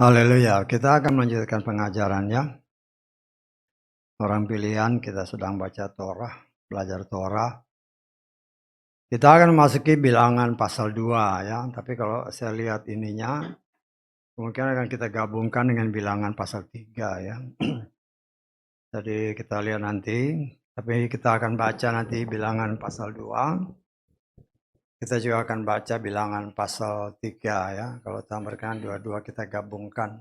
Haleluya, kita akan melanjutkan pengajarannya. Orang pilihan kita sedang baca Torah, belajar Torah. Kita akan memasuki bilangan pasal 2 ya, tapi kalau saya lihat ininya, mungkin akan kita gabungkan dengan bilangan pasal 3 ya. Jadi kita lihat nanti, tapi kita akan baca nanti bilangan pasal 2. Kita juga akan baca bilangan pasal 3 ya, kalau tambahkan dua-dua kita gabungkan.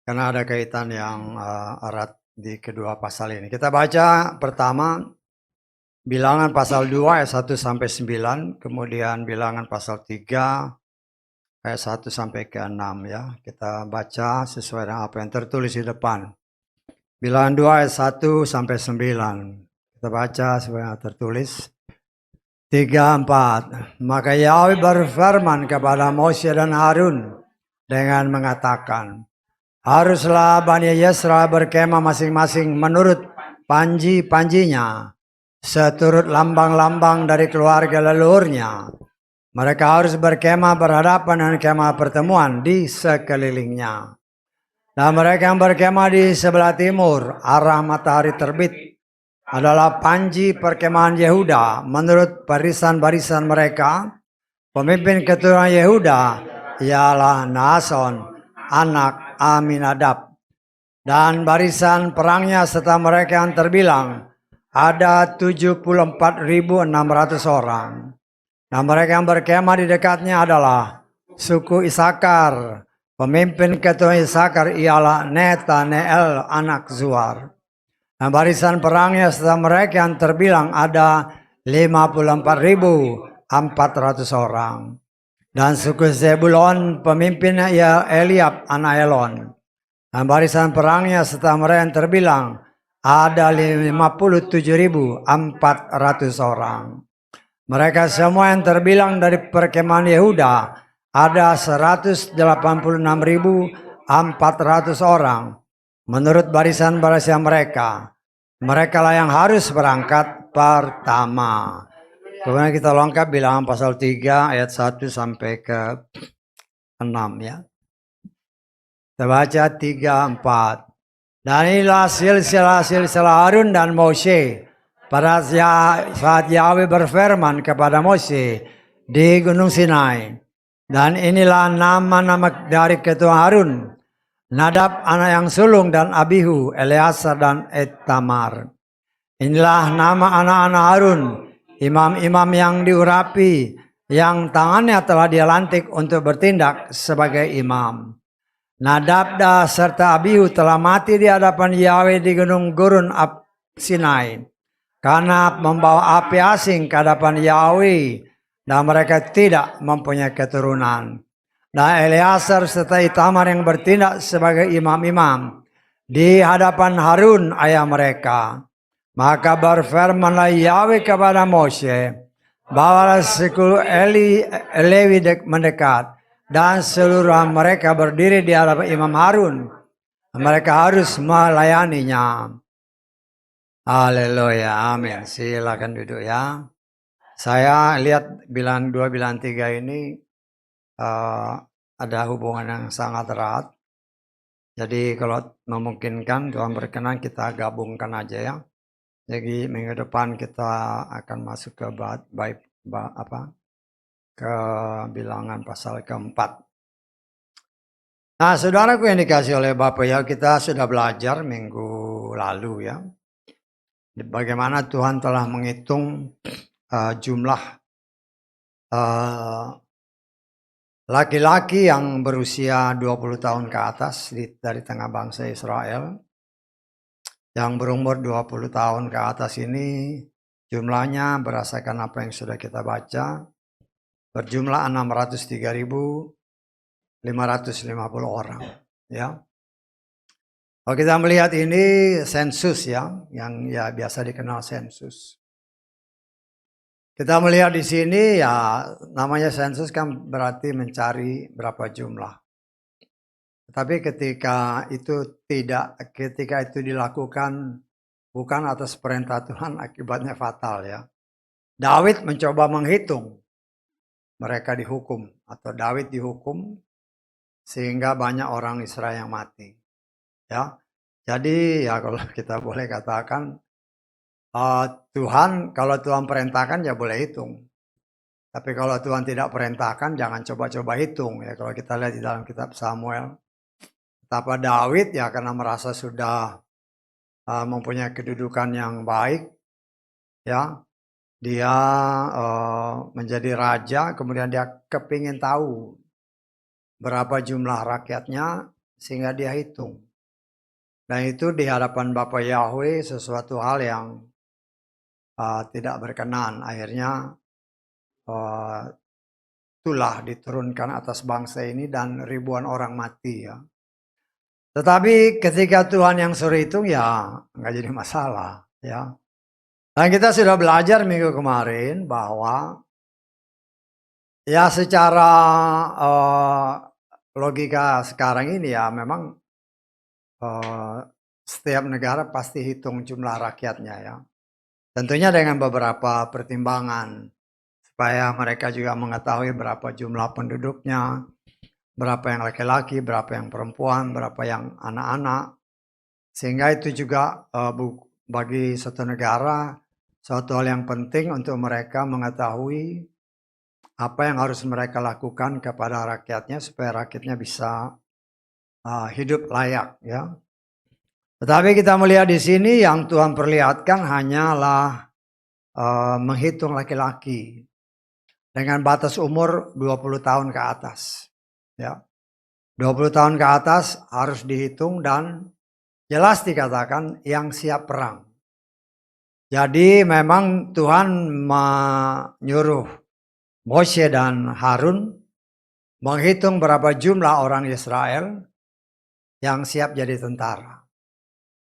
Karena ada kaitan yang erat di kedua pasal ini. Kita baca pertama bilangan pasal 2 ayat 1 sampai 9, kemudian bilangan pasal 3 ayat 1 sampai ke 6 ya. Kita baca sesuai dengan apa yang tertulis di depan. Bilangan 2 ayat 1 sampai 9. Kita baca sesuai yang tertulis. 3, 4. Maka Yahweh berfirman kepada Mose dan Harun dengan mengatakan, haruslah Bani Yesra berkemah masing-masing menurut panji-panjinya, seturut lambang-lambang dari keluarga leluhurnya. Mereka harus berkemah berhadapan dengan kemah pertemuan di sekelilingnya. Dan mereka yang berkemah di sebelah timur, arah matahari terbit, adalah panji perkemahan Yehuda menurut barisan-barisan mereka. Pemimpin keturunan Yehuda ialah Nason, anak Aminadab. Dan barisan perangnya serta mereka yang terbilang ada 74.600 orang. Dan mereka yang berkemah di dekatnya adalah suku Isakar. Pemimpin keturunan Isakar ialah Netaneel anak Zuar. Dan barisan perangnya serta mereka yang terbilang ada 54.400 orang. Dan suku Zebulon pemimpinnya ialah Eliab anak Elon. Dan barisan perangnya serta mereka yang terbilang ada 57.400 orang. Mereka semua yang terbilang dari perkemahan Yehuda ada 186.400 orang. Menurut barisan-barisan mereka, mereka lah yang harus berangkat pertama. Kemudian kita lengkap bilangan pasal 3 ayat 1 sampai ke 6 ya. Kita baca 3, 4. Dan inilah silsilah Harun dan Mose pada saat Yahweh berfirman kepada Mose di Gunung Sinai. Dan inilah nama-nama dari ketua Harun, Nadab anak yang sulung dan Abihu, Eleazar dan Itamar. Inilah nama anak-anak Harun, imam-imam yang diurapi, yang tangannya telah dia lantik untuk bertindak sebagai imam. Nadab serta Abihu telah mati di hadapan Yahweh di gunung gurun Sinai, karena membawa api asing ke hadapan Yahweh, dan mereka tidak mempunyai keturunan. Dan Eleazar serta Itamar yang bertindak sebagai imam-imam di hadapan Harun ayah mereka. Maka berfirmanlah Yahweh kepada Mose, bawalah suku Lewi mendekat, dan seluruh mereka berdiri di hadapan Imam Harun. Mereka harus melayaninya. Haleluya, amin. Silakan duduk ya. Saya lihat bilangan 2, bilangan 3 ini ada hubungan yang sangat erat. Jadi kalau memungkinkan, Tuhan berkenan kita gabungkan aja ya. Jadi minggu depan kita akan masuk ke ke bilangan pasal keempat. Nah, saudaraku yang dikasih oleh Bapak ya, kita sudah belajar minggu lalu ya, bagaimana Tuhan telah menghitung jumlah laki-laki yang berusia 20 tahun ke atas dari tengah bangsa Israel. Yang berumur 20 tahun ke atas ini jumlahnya berdasarkan apa yang sudah kita baca berjumlah 603.550 orang ya. Kalau kita melihat ini sensus ya, yang ya biasa dikenal sensus. Kita melihat di sini ya, namanya sensus kan berarti mencari berapa jumlah. Tapi ketika itu dilakukan bukan atas perintah Tuhan, akibatnya fatal ya. Daud mencoba menghitung mereka dihukum atau Daud dihukum sehingga banyak orang Israel yang mati. Ya, jadi ya kalau kita boleh katakan Tuhan, kalau Tuhan perintahkan ya boleh hitung. Tapi kalau Tuhan tidak perintahkan jangan coba-coba hitung ya. Kalau kita lihat di dalam kitab Samuel, betapa Daud ya karena merasa sudah mempunyai kedudukan yang baik, ya dia menjadi raja, kemudian dia kepingin tahu berapa jumlah rakyatnya sehingga dia hitung. Dan itu di hadapan Bapa Yahweh sesuatu hal yang tidak berkenan. Akhirnya itulah diturunkan atas bangsa ini dan ribuan orang mati ya. Tetapi ketika Tuhan yang suruh hitung ya nggak jadi masalah ya. Dan kita sudah belajar minggu kemarin bahwa ya secara logika sekarang ini ya memang setiap negara pasti hitung jumlah rakyatnya ya. Tentunya dengan beberapa pertimbangan supaya mereka juga mengetahui berapa jumlah penduduknya, berapa yang laki-laki, berapa yang perempuan, berapa yang anak-anak. Sehingga itu juga bagi suatu negara suatu hal yang penting untuk mereka mengetahui apa yang harus mereka lakukan kepada rakyatnya supaya rakyatnya bisa hidup layak ya. Tetapi kita melihat di sini yang Tuhan perlihatkan hanyalah menghitung laki-laki dengan batas umur 20 tahun ke atas. Ya. 20 tahun ke atas harus dihitung dan jelas dikatakan yang siap perang. Jadi memang Tuhan menyuruh Moshe dan Harun menghitung berapa jumlah orang Israel yang siap jadi tentara.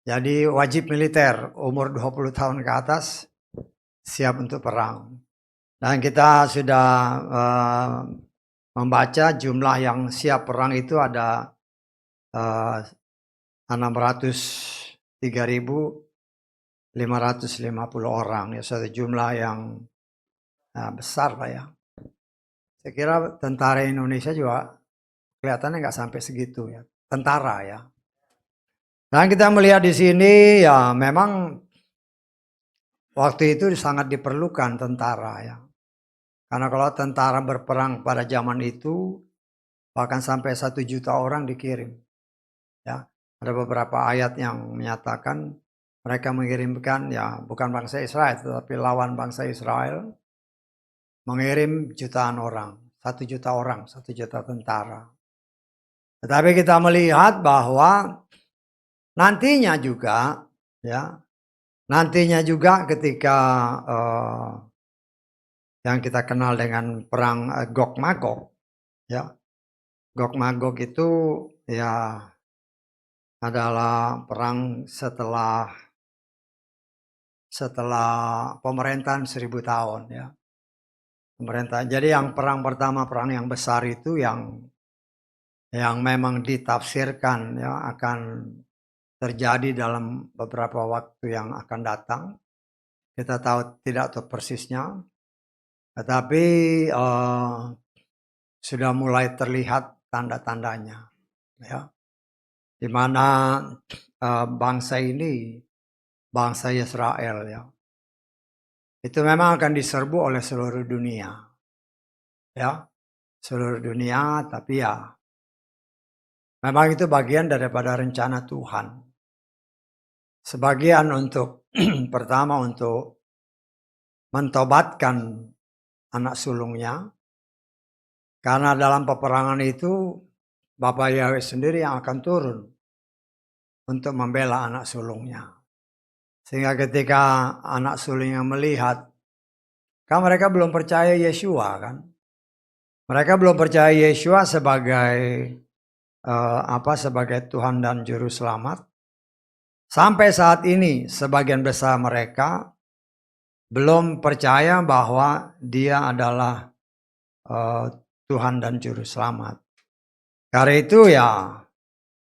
Jadi wajib militer umur 20 tahun ke atas siap untuk perang. Dan kita sudah membaca jumlah yang siap perang itu ada 603.550 orang. Ya, suatu jumlah yang besar lah ya. Saya kira tentara Indonesia juga kelihatannya nggak sampai segitu ya. Tentara ya. Dan kita melihat di sini ya memang waktu itu sangat diperlukan tentara ya. Karena kalau tentara berperang pada zaman itu bahkan sampai 1 juta orang dikirim. Ya, ada beberapa ayat yang menyatakan mereka mengirimkan ya bukan bangsa Israel tetapi lawan bangsa Israel mengirim jutaan orang, 1 juta orang, 1 juta tentara. Tetapi kita melihat bahwa nantinya juga ketika yang kita kenal dengan perang Gog Magog ya. Gog Magog itu ya adalah perang setelah pemerintahan 1000 tahun ya. Pemerintahan. Jadi yang perang pertama, perang yang besar itu yang memang ditafsirkan ya akan terjadi dalam beberapa waktu yang akan datang. Kita tidak tahu persisnya, tetapi sudah mulai terlihat tanda-tandanya, ya, di mana bangsa ini, bangsa Israel, ya, itu memang akan diserbu oleh seluruh dunia, ya, seluruh dunia, tapi ya, memang itu bagian daripada rencana Tuhan. Sebagian untuk pertama untuk mentobatkan anak sulungnya, karena dalam peperangan itu Bapa Yahweh sendiri yang akan turun untuk membela anak sulungnya. Sehingga ketika anak sulungnya melihat, kan mereka belum percaya Yeshua kan, mereka belum percaya Yeshua sebagai sebagai Tuhan dan Juru Selamat. Sampai saat ini sebagian besar mereka belum percaya bahwa dia adalah Tuhan dan Juru Selamat. Karena itu ya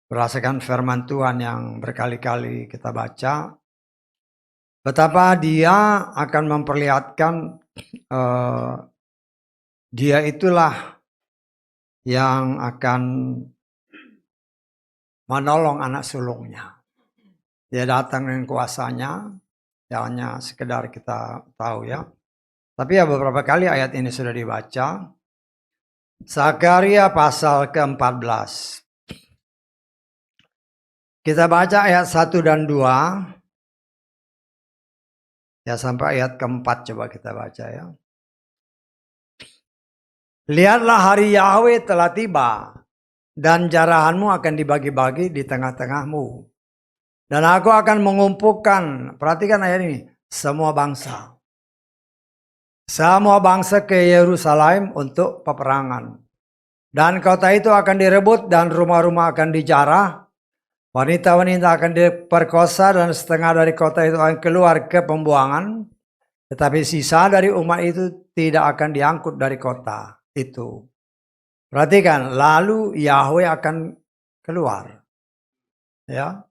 berdasarkan firman Tuhan yang berkali-kali kita baca, betapa dia akan memperlihatkan Dia itulah yang akan menolong anak sulungnya. Dia datang dengan kuasanya, ya hanya sekedar kita tahu ya. Tapi ya beberapa kali ayat ini sudah dibaca. Zakaria pasal ke-14. Kita baca ayat 1 dan 2. Ya sampai ayat ke-4 coba kita baca ya. Lihatlah hari Yahweh telah tiba, dan jarahanmu akan dibagi-bagi di tengah-tengahmu. Dan aku akan mengumpulkan, perhatikan ayat ini, semua bangsa. Semua bangsa ke Yerusalem untuk peperangan. Dan kota itu akan direbut dan rumah-rumah akan dijarah. Wanita-wanita akan diperkosa dan setengah dari kota itu akan keluar ke pembuangan. Tetapi sisa dari umat itu tidak akan diangkut dari kota itu. Perhatikan, lalu Yahweh akan keluar. Ya.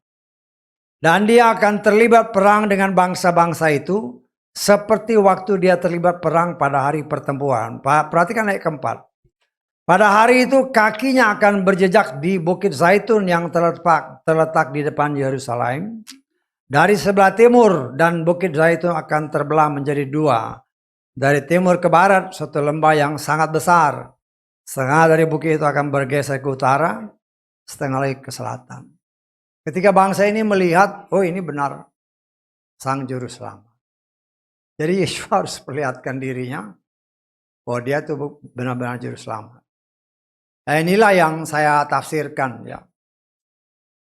Dan dia akan terlibat perang dengan bangsa-bangsa itu seperti waktu dia terlibat perang pada hari pertempuran. Perhatikan ayat keempat. Pada hari itu kakinya akan berjejak di Bukit Zaitun yang terletak di depan Yerusalem. Dari sebelah timur, dan Bukit Zaitun akan terbelah menjadi dua. Dari timur ke barat suatu lembah yang sangat besar. Setengah dari bukit itu akan bergeser ke utara, setengah lagi ke selatan. Ketika bangsa ini melihat, oh ini benar Sang Juru Selamat. Jadi Yesus harus perlihatkan dirinya bahwa dia itu benar-benar Juru Selamat. Nah, inilah yang saya tafsirkan ya.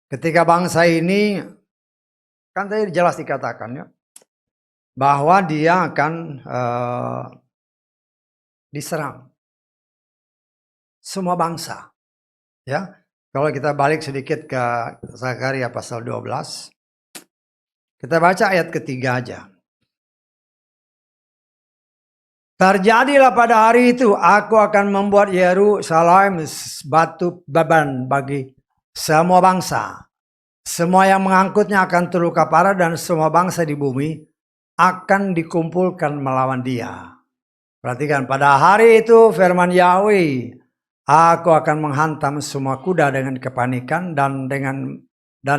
Ketika bangsa ini, kan tadi jelas dikatakan ya, bahwa dia akan diserang. Semua bangsa. Ya. Kalau kita balik sedikit ke Zakaria pasal 12. Kita baca ayat ketiga aja. Terjadilah pada hari itu, aku akan membuat Yerusalem batu beban bagi semua bangsa. Semua yang mengangkutnya akan terluka parah, dan semua bangsa di bumi akan dikumpulkan melawan dia. Perhatikan, pada hari itu firman Yahweh, aku akan menghantam semua kuda dengan kepanikan dan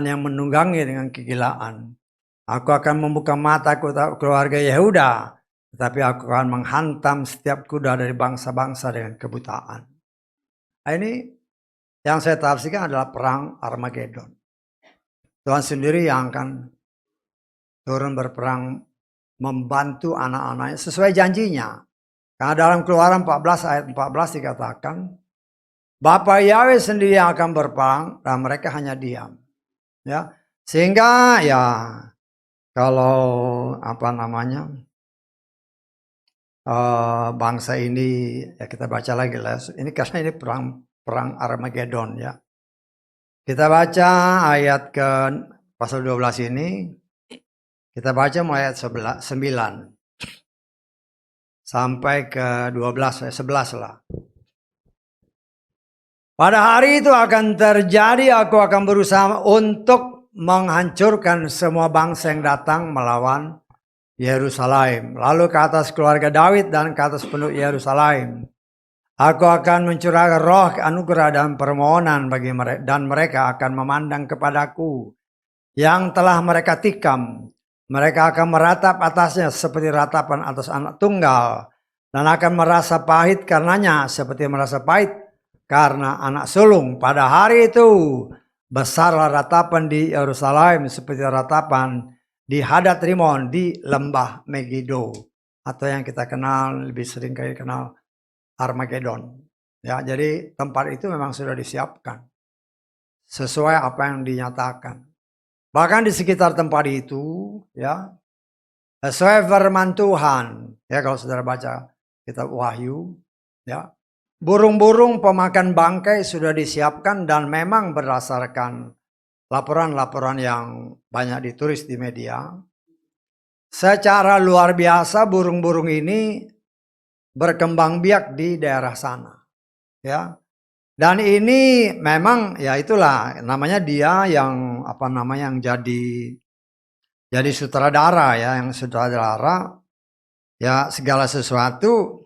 yang menunggangi dengan kegilaan. Aku akan membuka mata keluarga Yehuda, tetapi aku akan menghantam setiap kuda dari bangsa-bangsa dengan kebutaan. Nah, ini yang saya tafsirkan adalah perang Armageddon. Tuhan sendiri yang akan turun berperang membantu anak-anaknya sesuai janjinya. Karena dalam Keluaran 14 ayat 14 dikatakan, Bapa Yahweh sendiri yang akan berperang dan mereka hanya diam. Ya, sehingga ya kalau bangsa ini ya kita baca lagi lah. Ini karena ini perang Armageddon ya. Kita baca ayat ke pasal 12 ini. Kita baca mulai ayat 9 sampai ke 12 ayat 11 lah. Pada hari itu akan terjadi, aku akan berusaha untuk menghancurkan semua bangsa yang datang melawan Yerusalem, lalu ke atas keluarga Daud dan ke atas penduduk Yerusalem. Aku akan mencurahkan roh anugerah dan permohonan bagi mereka, dan mereka akan memandang kepadaku yang telah mereka tikam. Mereka akan meratap atasnya seperti ratapan atas anak tunggal, dan akan merasa pahit karenanya seperti merasa pahit karena anak sulung. Pada hari itu besarlah ratapan di Yerusalem seperti ratapan di Hadad Rimon di lembah Megiddo, atau yang kita kenal lebih sering kali kenal Armageddon. Ya, jadi tempat itu memang sudah disiapkan sesuai apa yang dinyatakan. Bahkan di sekitar tempat itu, ya, sesuai firman Tuhan, ya kalau saudara baca kitab Wahyu, ya, burung-burung pemakan bangkai sudah disiapkan, dan memang berdasarkan laporan-laporan yang banyak ditulis di media, secara luar biasa burung-burung ini berkembang biak di daerah sana, ya. Dan ini memang ya itulah namanya dia yang yang jadi sutradara ya, yang sutradara ya segala sesuatu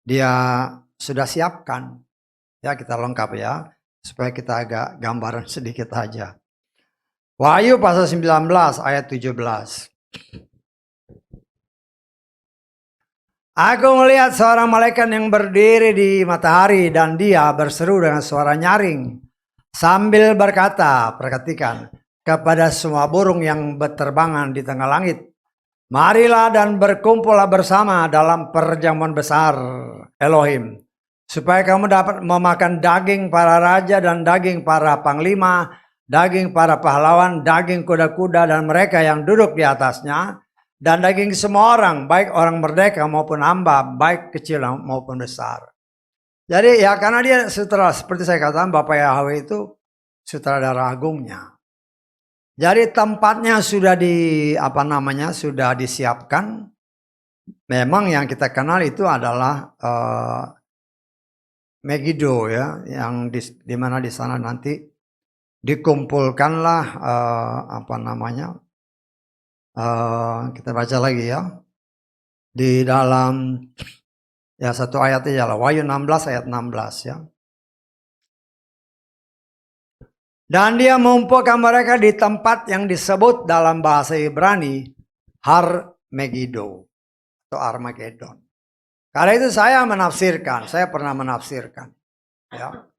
dia sudah siapkan. Ya, kita lengkap ya, supaya kita agak gambaran sedikit aja. Wahyu pasal 19 ayat 17. Aku melihat seorang malaikat yang berdiri di matahari dan dia berseru dengan suara nyaring sambil berkata, perhatikan, kepada semua burung yang berterbangan di tengah langit. Marilah dan berkumpullah bersama dalam perjamuan besar Elohim, supaya kamu dapat memakan daging para raja dan daging para panglima, daging para pahlawan, daging kuda-kuda dan mereka yang duduk di atasnya, dan daging semua orang, baik orang merdeka maupun hamba, baik kecil maupun besar. Jadi ya karena dia sutradara, seperti saya katakan, Bapak Yahweh itu sutradara agungnya. Jadi tempatnya sudah sudah disiapkan. Memang yang kita kenal itu adalah Megiddo ya, yang di mana di sana nanti dikumpulkanlah kita baca lagi ya, di dalam ya satu ayat aja lah, Wahyu 16 ayat 16 ya. Dan dia mengumpulkan mereka di tempat yang disebut dalam bahasa Ibrani Har Megiddo atau Armageddon. Karena itu saya pernah menafsirkan ya.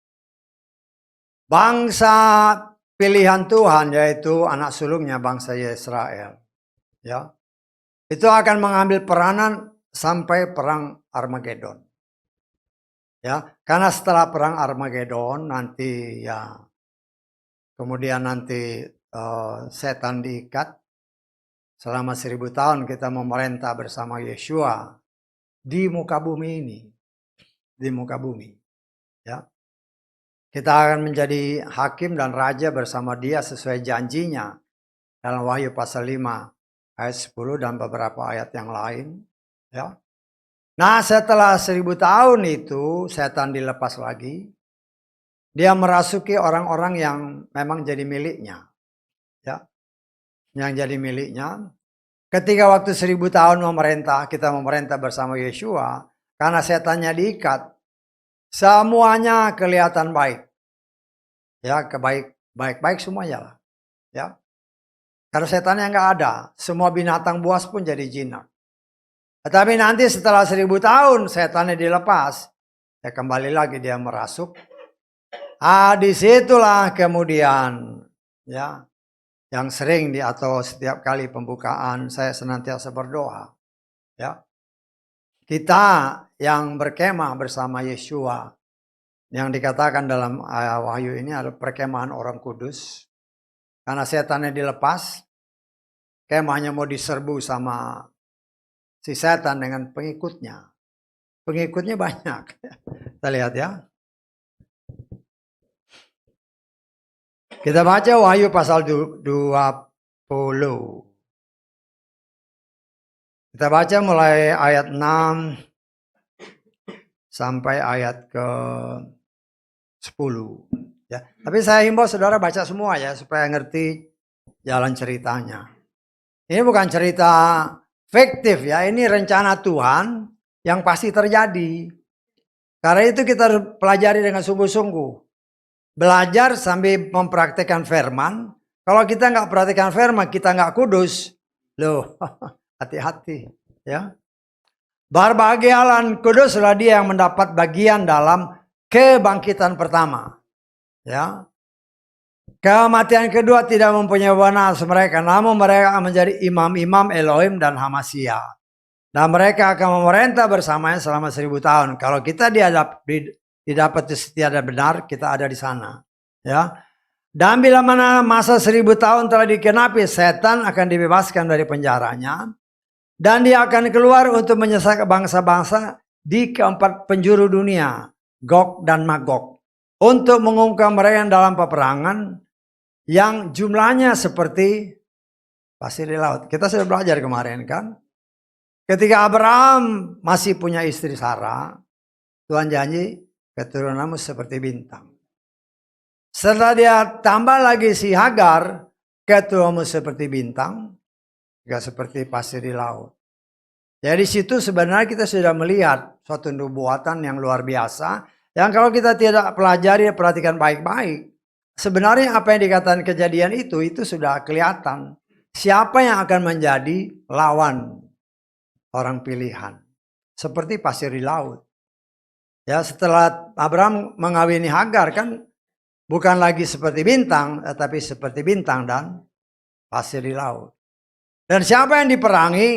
Bangsa pilihan Tuhan, yaitu anak sulungnya bangsa Israel ya, itu akan mengambil peranan sampai perang Armageddon ya. Karena setelah perang Armageddon nanti ya, kemudian nanti setan diikat selama 1000 tahun, kita memerintah bersama Yeshua di muka bumi ini, di muka bumi ya. Kita akan menjadi hakim dan raja bersama dia sesuai janjinya dalam Wahyu pasal 5 ayat 10 dan beberapa ayat yang lain ya. Nah, setelah 1000 tahun itu setan dilepas lagi. Dia merasuki orang-orang yang memang jadi miliknya ya. Yang jadi miliknya. Ketika waktu 1000 tahun kita memerintah bersama Yeshua, karena setannya diikat, semuanya kelihatan baik. Ya, baik semuanya lah. Ya. Karena setannya nggak ada, semua binatang buas pun jadi jinak. Tetapi nanti setelah 1000 tahun setannya dilepas, ya kembali lagi dia merasuk. Disitulah kemudian ya, yang sering atau setiap kali pembukaan saya senantiasa berdoa ya. Kita yang berkemah bersama Yeshua, yang dikatakan dalam Wahyu ini adalah perkemahan orang kudus. Karena setannya dilepas, kemahnya mau diserbu sama si setan dengan pengikutnya. Pengikutnya banyak. Kita lihat ya. Kita baca Wahyu pasal 20. Kita baca mulai ayat 6 sampai ayat ke 10. Ya. Tapi saya himbau saudara baca semua ya, supaya ngerti jalan ceritanya. Ini bukan cerita fiktif ya, ini rencana Tuhan yang pasti terjadi. Karena itu kita pelajari dengan sungguh-sungguh. Belajar sambil mempraktekkan firman. Kalau kita nggak praktekkan firman, kita nggak kudus. Loh, hati-hati ya. Berbahagialah kuduslah dia yang mendapat bagian dalam kebangkitan pertama. Ya. Kematian kedua tidak mempunyai balas mereka, namun mereka menjadi imam-imam Elohim dan Hamasya. Dan mereka akan memerintah bersamanya selama 1000 tahun. Kalau kita didapati setia dan benar, kita ada di sana. Ya. Dan bila mana masa 1000 tahun telah dikenapi, setan akan dibebaskan dari penjaranya. Dan dia akan keluar untuk menyesatkan bangsa-bangsa di keempat penjuru dunia, Gog dan Magog. Untuk mengungkap mereka dalam peperangan yang jumlahnya seperti pasir di laut. Kita sudah belajar kemarin kan. Ketika Abraham masih punya istri Sarah, Tuhan janji keturunanmu seperti bintang. Setelah dia tambah lagi si Hagar, keturunanmu seperti bintang, juga seperti pasir di laut. Ya di situ sebenarnya kita sudah melihat suatu nubuatan yang luar biasa. Yang kalau kita tidak pelajari, perhatikan baik-baik. Sebenarnya apa yang dikatakan kejadian itu sudah kelihatan. Siapa yang akan menjadi lawan orang pilihan. Seperti pasir di laut. Ya setelah Abraham mengawini Hagar kan bukan lagi seperti bintang, tetapi seperti bintang dan pasir di laut. Dan siapa yang diperangi?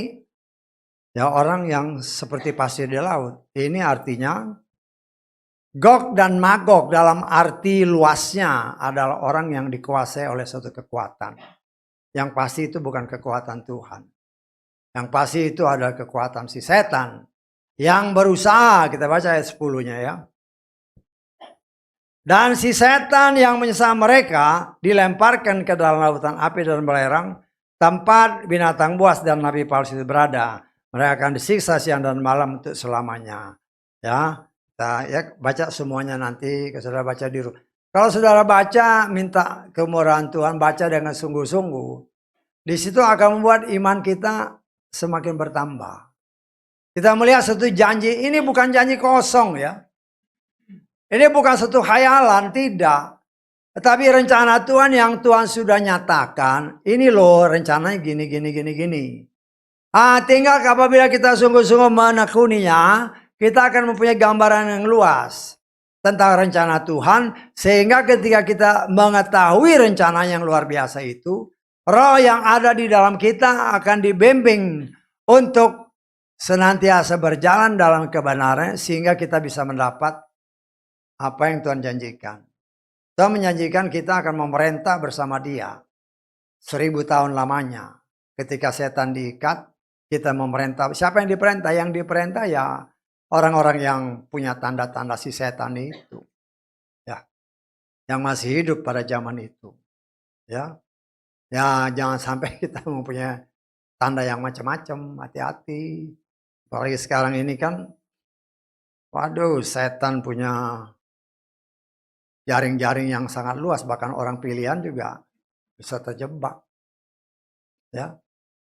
Ya orang yang seperti pasir di laut. Ini artinya Gog dan Magog dalam arti luasnya adalah orang yang dikuasai oleh suatu kekuatan. Yang pasti itu bukan kekuatan Tuhan. Yang pasti itu adalah kekuatan si setan. Yang berusaha, kita baca ayat 10-nya ya. Dan si setan yang menyesal mereka dilemparkan ke dalam lautan api dan belerang. Tempat binatang buas dan nabi palsu itu berada. Mereka akan disiksa siang dan malam untuk selamanya. Ya, kita ya baca semuanya nanti. Saudara baca di rumah. Kalau saudara baca, minta kemurahan Tuhan, baca dengan sungguh-sungguh. Di situ akan membuat iman kita semakin bertambah. Kita melihat satu janji, ini bukan janji kosong ya. Ini bukan satu khayalan, tidak. Tetapi rencana Tuhan yang Tuhan sudah nyatakan, ini loh rencananya gini. Tinggal apabila kita sungguh-sungguh menekuninya, kita akan mempunyai gambaran yang luas tentang rencana Tuhan. Sehingga ketika kita mengetahui rencana yang luar biasa itu, roh yang ada di dalam kita akan dibimbing untuk senantiasa berjalan dalam kebenaran. Sehingga kita bisa mendapat apa yang Tuhan janjikan. Tuhan menjanjikan kita akan memerintah bersama Dia 1000 tahun lamanya. Ketika setan diikat, kita memerintah. Siapa yang diperintah? Yang diperintah ya orang-orang yang punya tanda-tanda si setan itu. Ya, yang masih hidup pada zaman itu. Ya, jangan sampai kita mempunyai tanda yang macam-macam. Hati-hati. Apalagi sekarang ini kan, waduh, setan punya jaring-jaring yang sangat luas. Bahkan orang pilihan juga bisa terjebak.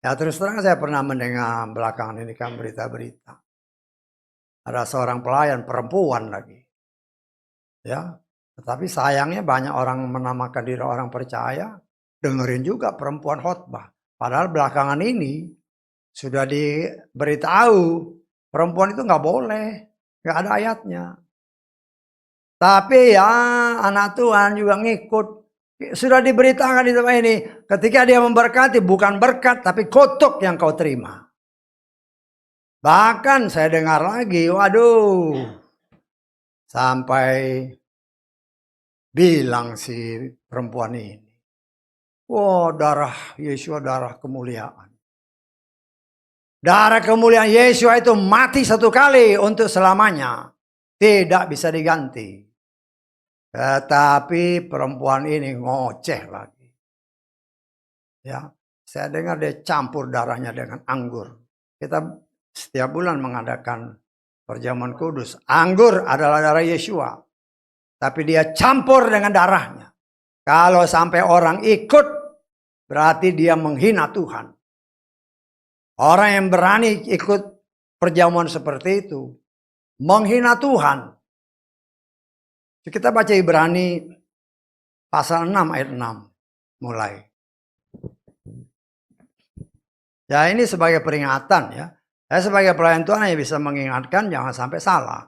Ya terus terang saya pernah mendengar belakangan ini kan berita-berita. Ada seorang pelayan perempuan lagi. Ya, tetapi sayangnya banyak orang menamakan diri orang percaya. Dengerin juga perempuan khotbah. Padahal belakangan ini sudah diberitahu perempuan itu nggak boleh. Nggak ada ayatnya. Tapi ya anak Tuhan juga ngikut. Sudah diberitakan di tempat ini. Ketika dia memberkati bukan berkat tapi kutuk yang kau terima. Bahkan saya dengar lagi. Waduh. Sampai bilang si perempuan ini. Wah, darah Yesus darah kemuliaan. Darah kemuliaan Yesus itu mati satu kali untuk selamanya. Tidak bisa diganti. Tetapi perempuan ini ngoceh lagi. Ya, saya dengar dia campur darahnya dengan anggur. Kita setiap bulan mengadakan perjamuan kudus. Anggur adalah darah Yesua. Tapi dia campur dengan darahnya. Kalau sampai orang ikut, berarti dia menghina Tuhan. Orang yang berani ikut perjamuan seperti itu, menghina Tuhan. Kita baca Ibrani pasal 6 ayat 6 mulai. Ya ini sebagai peringatan ya. Saya sebagai pelayan Tuhan hanya bisa mengingatkan jangan sampai salah.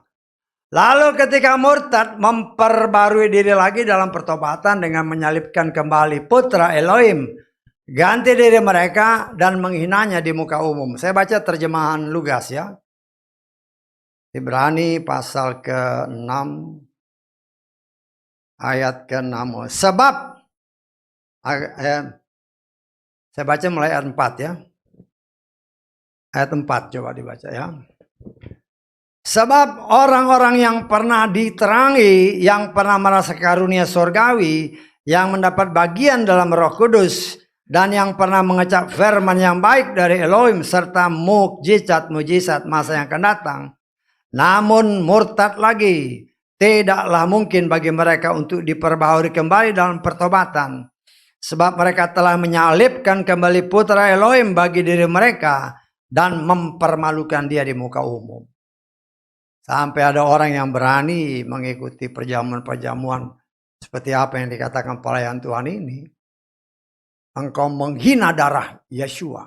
Lalu ketika murtad memperbarui diri lagi dalam pertobatan dengan menyalibkan kembali putra Elohim. Ganti diri mereka dan menghinanya di muka umum. Saya baca terjemahan Lugas ya. Ibrani pasal ke-6. Ayat ke-6. Sebab, saya baca mulai ayat 4 ya. Ayat 4 coba dibaca ya. Sebab orang-orang yang pernah diterangi, yang pernah merasa karunia surgawi, yang mendapat bagian dalam Roh Kudus, dan yang pernah mengecap firman yang baik dari Elohim, serta mukjizat-mujizat masa yang akan datang, namun murtad lagi, tidaklah mungkin bagi mereka untuk diperbaharui kembali dalam pertobatan. Sebab mereka telah menyalibkan kembali putra Elohim bagi diri mereka. dan mempermalukan dia di muka umum. Sampai ada orang yang berani mengikuti perjamuan-perjamuan seperti apa yang dikatakan pelayan Tuhan ini. Engkau menghina darah Yeshua.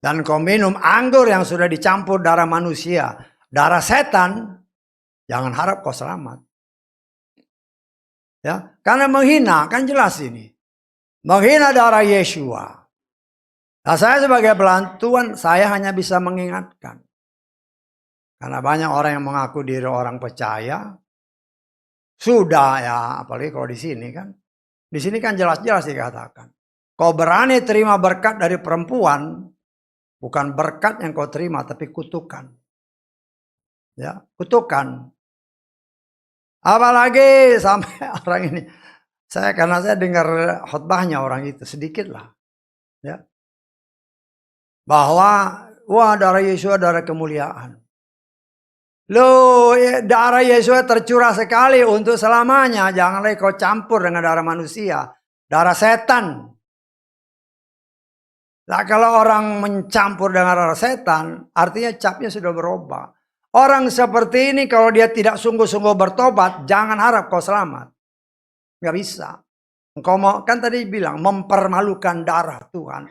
Dan kau minum anggur yang sudah dicampur darah manusia, darah setan, jangan harap kau selamat. Ya, karena menghina, kan jelas ini. Menghina darah Yeshua. Nah, saya sebagai pelayan Tuhan, saya hanya bisa mengingatkan. Karena banyak orang yang mengaku diri orang percaya. Sudah ya, apalagi kalau di sini kan. Di sini kan jelas-jelas dikatakan. Kau berani terima berkat dari perempuan, bukan berkat yang kau terima, tapi kutukan. Ya, kutukan. Apalagi sampai orang ini. Karena saya dengar khotbahnya orang itu, sedikit lah. Ya. Bahwa, wah darah Yesus darah kemuliaan. Loh, darah Yesus tercurah sekali untuk selamanya. Janganlah kau campur dengan darah manusia. Darah setan. Nah, kalau orang mencampur dengan darah setan, artinya capnya sudah berubah. Orang seperti ini kalau dia tidak sungguh-sungguh bertobat, jangan harap kau selamat. Nggak bisa. Engkau mau, kan tadi bilang, mempermalukan darah Tuhan.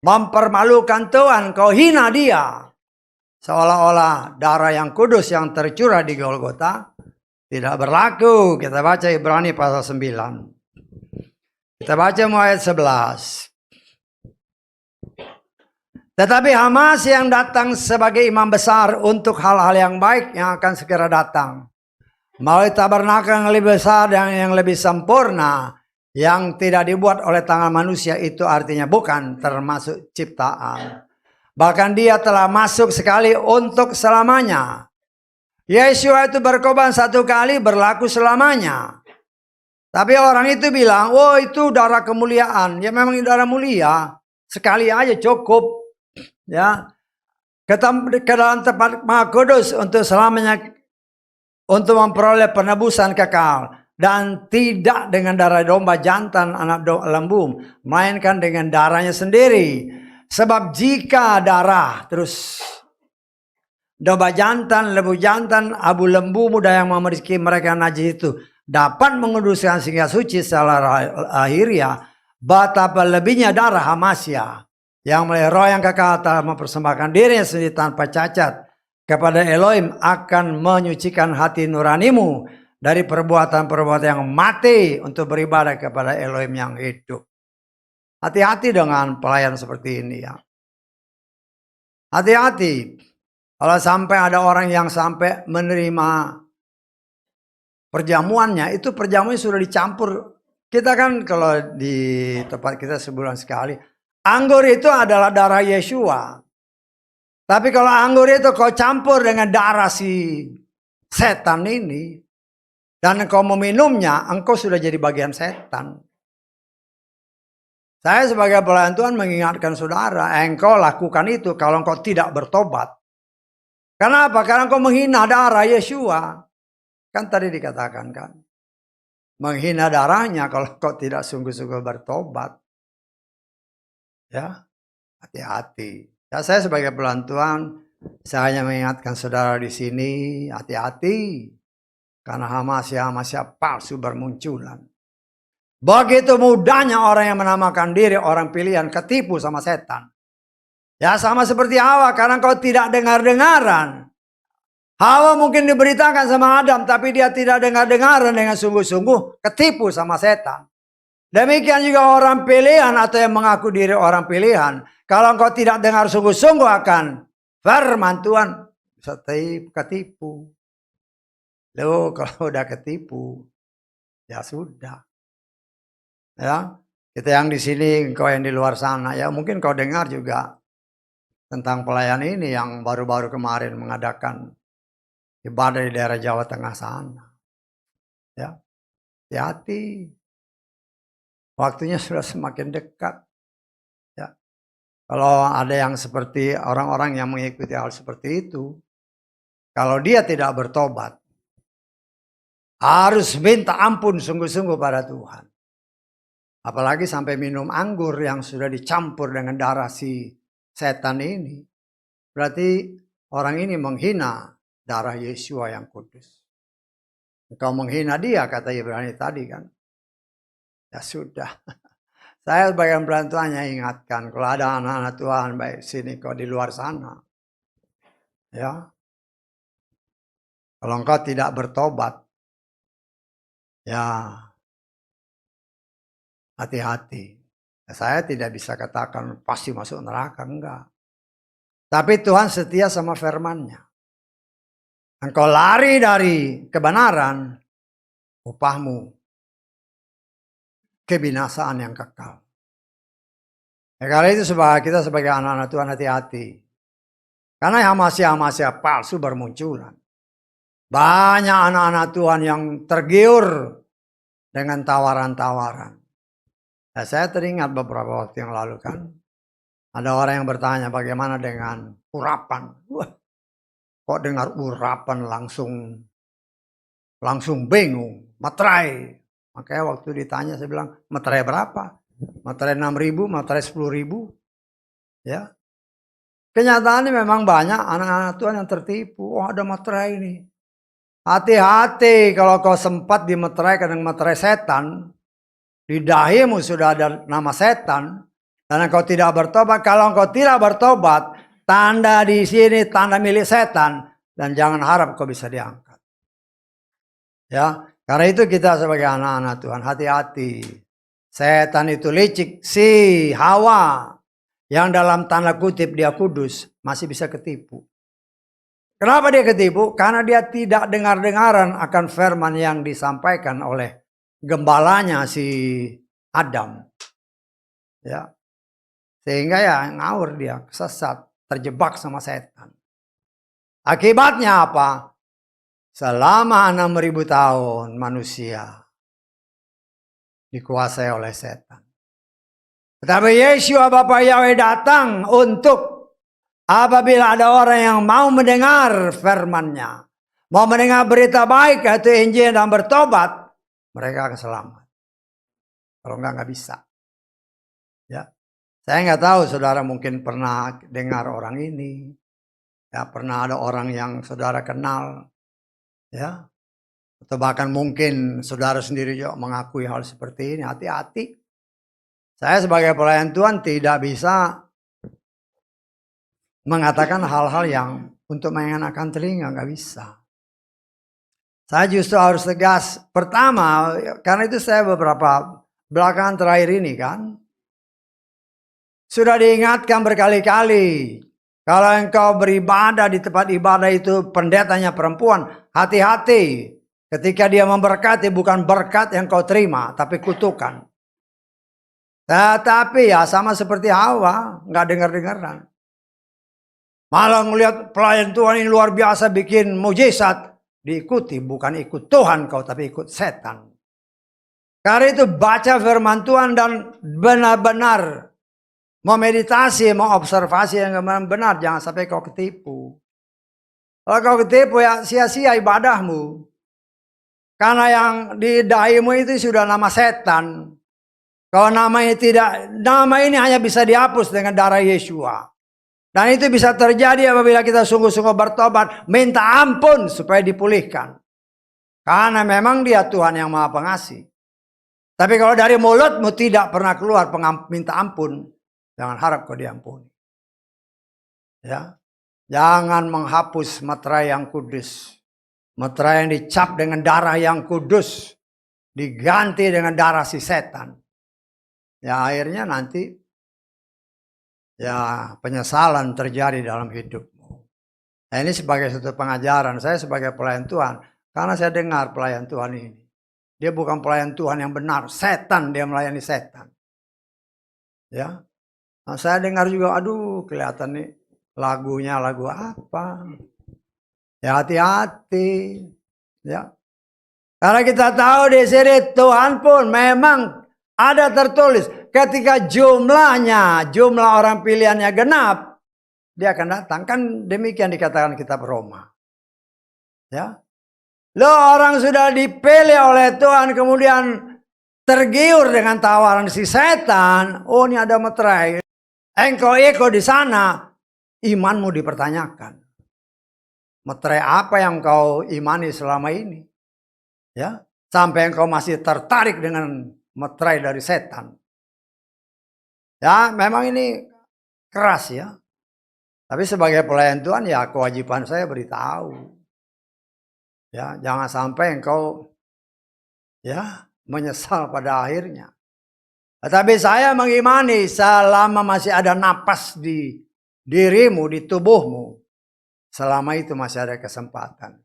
Mempermalukan Tuhan, kau hina dia. Seolah-olah darah yang kudus yang tercurah di Golgota tidak berlaku. Kita baca Ibrani pasal 9. Kita baca mulai ayat 11. Tetapi Hamas yang datang sebagai imam besar untuk hal-hal yang baik yang akan segera datang. Melalui tabernakel yang lebih besar dan yang lebih sempurna. Yang tidak dibuat oleh tangan manusia itu artinya bukan termasuk ciptaan. Bahkan dia telah masuk sekali untuk selamanya. Yeshua itu berkorban satu kali berlaku selamanya. Tapi orang itu bilang, oh itu darah kemuliaan. Ya memang darah mulia. Sekali aja cukup. Ya, ke dalam tempat Maha Kudus untuk selamanya. Untuk memperoleh penebusan kekal. Dan tidak dengan darah domba jantan anak lembu, melainkan dengan darahnya sendiri. Sebab jika darah terus domba jantan, lembu jantan, abu lembu muda yang memiliki mereka najis itu dapat menguduskan sehingga suci secara akhirnya, betapa lebihnya darah Hamasya yang melalui roh yang kekal telah mempersembahkan dirinya sendiri tanpa cacat kepada Elohim akan menyucikan hati nuranimu dari perbuatan-perbuatan yang mati untuk beribadah kepada Elohim yang hidup. Hati-hati dengan pelayan seperti ini ya. Hati-hati. Kalau sampai ada orang yang sampai menerima perjamuannya, itu perjamuannya sudah dicampur. Kita kan kalau di tempat kita sebulan sekali, anggur itu adalah darah Yeshua. Tapi kalau anggur itu kau campur dengan darah si setan ini, dan engkau meminumnya, engkau sudah jadi bagian setan. Saya sebagai pelayan Tuhan mengingatkan saudara, engkau lakukan itu kalau engkau tidak bertobat. Kenapa? Karena engkau menghina darah Yeshua. Kan tadi dikatakan kan. Menghina darahnya kalau engkau tidak sungguh-sungguh bertobat. Ya, hati-hati. Ya, saya sebagai pelayan Tuhan, saya hanya mengingatkan saudara di sini, hati-hati. Karena Hamasya palsu bermunculan. Begitu mudahnya orang yang menamakan diri orang pilihan ketipu sama setan. Ya sama seperti Hawa, karena kau tidak dengar-dengaran. Hawa mungkin diberitakan sama Adam, tapi dia tidak dengar-dengaran dengan sungguh-sungguh ketipu sama setan. Demikian juga orang pilihan atau yang mengaku diri orang pilihan. Kalau kau tidak dengar sungguh-sungguh akan firman Tuhan, bisa ketipu. Loh, kalau udah ketipu, ya sudah. Ya, kita yang di sini, kau yang di luar sana, ya mungkin kau dengar juga tentang pelayan ini yang baru-baru kemarin mengadakan ibadah di daerah Jawa Tengah sana. Ya, hati-hati. Waktunya sudah semakin dekat. Ya, kalau ada yang seperti orang-orang yang mengikuti hal seperti itu, kalau dia tidak bertobat, harus minta ampun sungguh-sungguh pada Tuhan. Apalagi sampai minum anggur yang sudah dicampur dengan darah si setan ini. berarti orang ini menghina darah Yesua yang kudus. Engkau menghina dia, kata Ibrani tadi kan. Ya sudah. Saya sebagai pelayan Tuhan ingatkan, kalau ada anak-anak Tuhan baik sini kau di luar sana. Ya. Kalau engkau tidak bertobat, ya hati-hati. Saya tidak bisa katakan pasti masuk neraka, enggak. Tapi Tuhan setia sama firman-Nya. Engkau lari dari kebenaran, upahmu kebinasaan yang kekal. Ya, karena itu kita sebagai anak-anak Tuhan hati-hati. Karena hamasia-hamasia palsu bermunculan. Banyak anak-anak Tuhan yang tergiur dengan tawaran-tawaran. Ya, saya teringat beberapa waktu yang lalu kan. Ada orang yang bertanya bagaimana dengan urapan. Wah, kok dengar urapan langsung bingung, materai. Makanya waktu ditanya saya bilang, materai berapa? Materai 6.000, materai 10.000. Ya. Kenyataannya memang banyak anak-anak Tuhan yang tertipu. Oh, ada materai ini. Hati-hati kalau kau sempat dimeterai dengan materai setan. Di dahimu sudah ada nama setan. Dan engkau tidak bertobat. Kalau engkau tidak bertobat, tanda di sini tanda milik setan. Dan jangan harap kau bisa diangkat. Ya, karena itu kita sebagai anak-anak Tuhan hati-hati. Setan itu licik, si Hawa yang dalam tanda kutip dia kudus masih bisa ketipu. Kenapa dia ketipu? Karena dia tidak dengar-dengaran akan firman yang disampaikan oleh gembalanya si Adam. Ya. Sehingga ya ngawur dia, sesat, terjebak sama setan. Akibatnya apa? Selama 6.000 tahun manusia dikuasai oleh setan. Tetapi Yeshua Bapa Yahweh datang untuk apabila ada orang yang mau mendengar firman-Nya, mau mendengar berita baik yaitu Injil dan bertobat, mereka akan selamat. Kalau enggak bisa. Ya. Saya nggak tahu saudara mungkin pernah dengar orang ini. Ya, pernah ada orang yang saudara kenal. Ya. Atau bahkan mungkin saudara sendiri juga mengakui hal seperti ini. Hati-hati. Saya sebagai pelayan Tuhan tidak bisa mengatakan hal-hal yang untuk mengenakan telinga. Nggak bisa. Saya justru harus tegas. Pertama, karena itu saya beberapa belakangan terakhir ini kan. Sudah diingatkan berkali-kali. Kalau engkau beribadah di tempat ibadah itu pendetanya perempuan. Hati-hati. Ketika dia memberkati bukan berkat yang kau terima. Tapi kutukan. Tetapi ya sama seperti Hawa. Nggak dengar-dengaran. Malah ngelihat pelayan Tuhan ini luar biasa bikin mujizat. Diikuti. Bukan ikut Tuhan kau tapi ikut setan. Karena itu baca firman Tuhan dan benar-benar memeditasi, mengobservasi yang benar. Jangan sampai kau ketipu. Kalau kau ketipu ya sia-sia ibadahmu. Karena yang di dahimu itu sudah nama setan. Kalau nama ini hanya bisa dihapus dengan darah Yeshua. Dan itu bisa terjadi apabila kita sungguh-sungguh bertobat. Minta ampun supaya dipulihkan. Karena memang dia Tuhan yang Maha Pengasih. Tapi kalau dari mulutmu tidak pernah keluar minta ampun. Jangan harap kau diampuni. Ya. Jangan menghapus materai yang kudus. Materai yang dicap dengan darah yang kudus. Diganti dengan darah si setan. Ya akhirnya nanti. Ya penyesalan terjadi dalam hidupmu. Nah, ini sebagai satu pengajaran. Saya sebagai pelayan Tuhan. Karena saya dengar pelayan Tuhan ini. Dia bukan pelayan Tuhan yang benar. Setan dia melayani setan. Ya. Nah, saya dengar juga, aduh kelihatan nih lagunya lagu apa. Ya hati-hati. Ya. Karena kita tahu di sini Tuhan pun memang ada tertulis. Ketika jumlah orang pilihannya genap. Dia akan datang. Kan demikian dikatakan kitab Roma. Ya. Lo orang sudah dipilih oleh Tuhan kemudian tergiur dengan tawaran si setan. Oh ini ada materai. Engkau ikut di sana. imanmu dipertanyakan. Meterai apa yang kau imani selama ini? Ya, sampai engkau masih tertarik dengan meterai dari setan. Ya, memang ini keras ya. Tapi sebagai pelayan Tuhan ya kewajiban saya beritahu. Ya, jangan sampai engkau ya menyesal pada akhirnya. Tetapi saya mengimani selama masih ada napas di dirimu, di tubuhmu, selama itu masih ada kesempatan.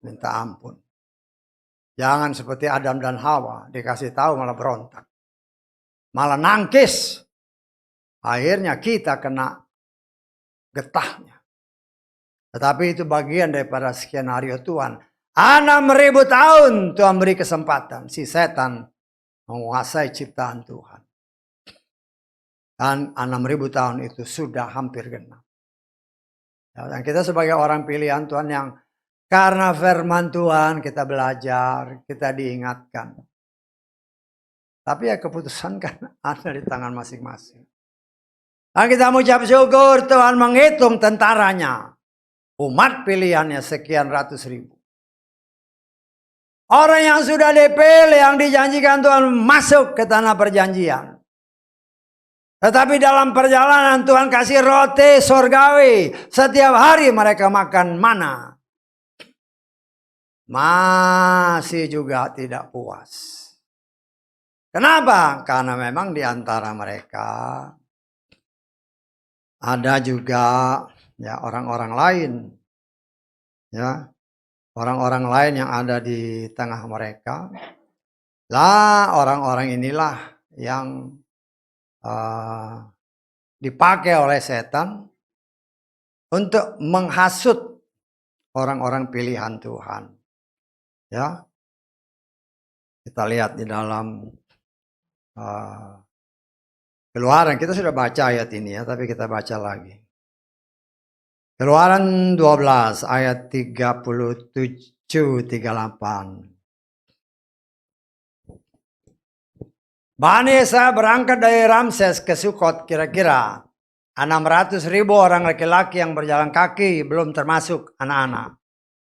Minta ampun. Jangan seperti Adam dan Hawa, dikasih tahu malah berontak. Malah nangkis. Akhirnya kita kena getahnya. Tetapi itu bagian daripada skenario Tuhan. 6.000 tahun Tuhan beri kesempatan. Si setan menguasai ciptaan Tuhan. Dan 6.000 tahun itu sudah hampir genap. Dan kita sebagai orang pilihan Tuhan yang karena firman Tuhan kita belajar, kita diingatkan. Tapi ya keputusan kan ada di tangan masing-masing. Dan kita mengucap syukur Tuhan menghitung tentaranya. Umat pilihannya sekian ratus ribu. Orang yang sudah dipilih, yang dijanjikan Tuhan masuk ke tanah perjanjian. Tetapi dalam perjalanan Tuhan kasih roti surgawi. Setiap hari mereka makan mana. Masih juga tidak puas. Kenapa? Karena memang di antara mereka ada juga ya orang-orang lain. Ya, orang-orang lain yang ada di tengah mereka. Lah orang-orang inilah yang dipakai oleh setan untuk menghasut orang-orang pilihan Tuhan. Ya, kita lihat di dalam Keluaran, kita sudah baca ayat ini ya, tapi kita baca lagi. Keluaran 12 ayat 37-38. Bani Israel berangkat dari Ramses ke Sukot, kira-kira 600.000 orang laki-laki yang berjalan kaki, belum termasuk anak-anak.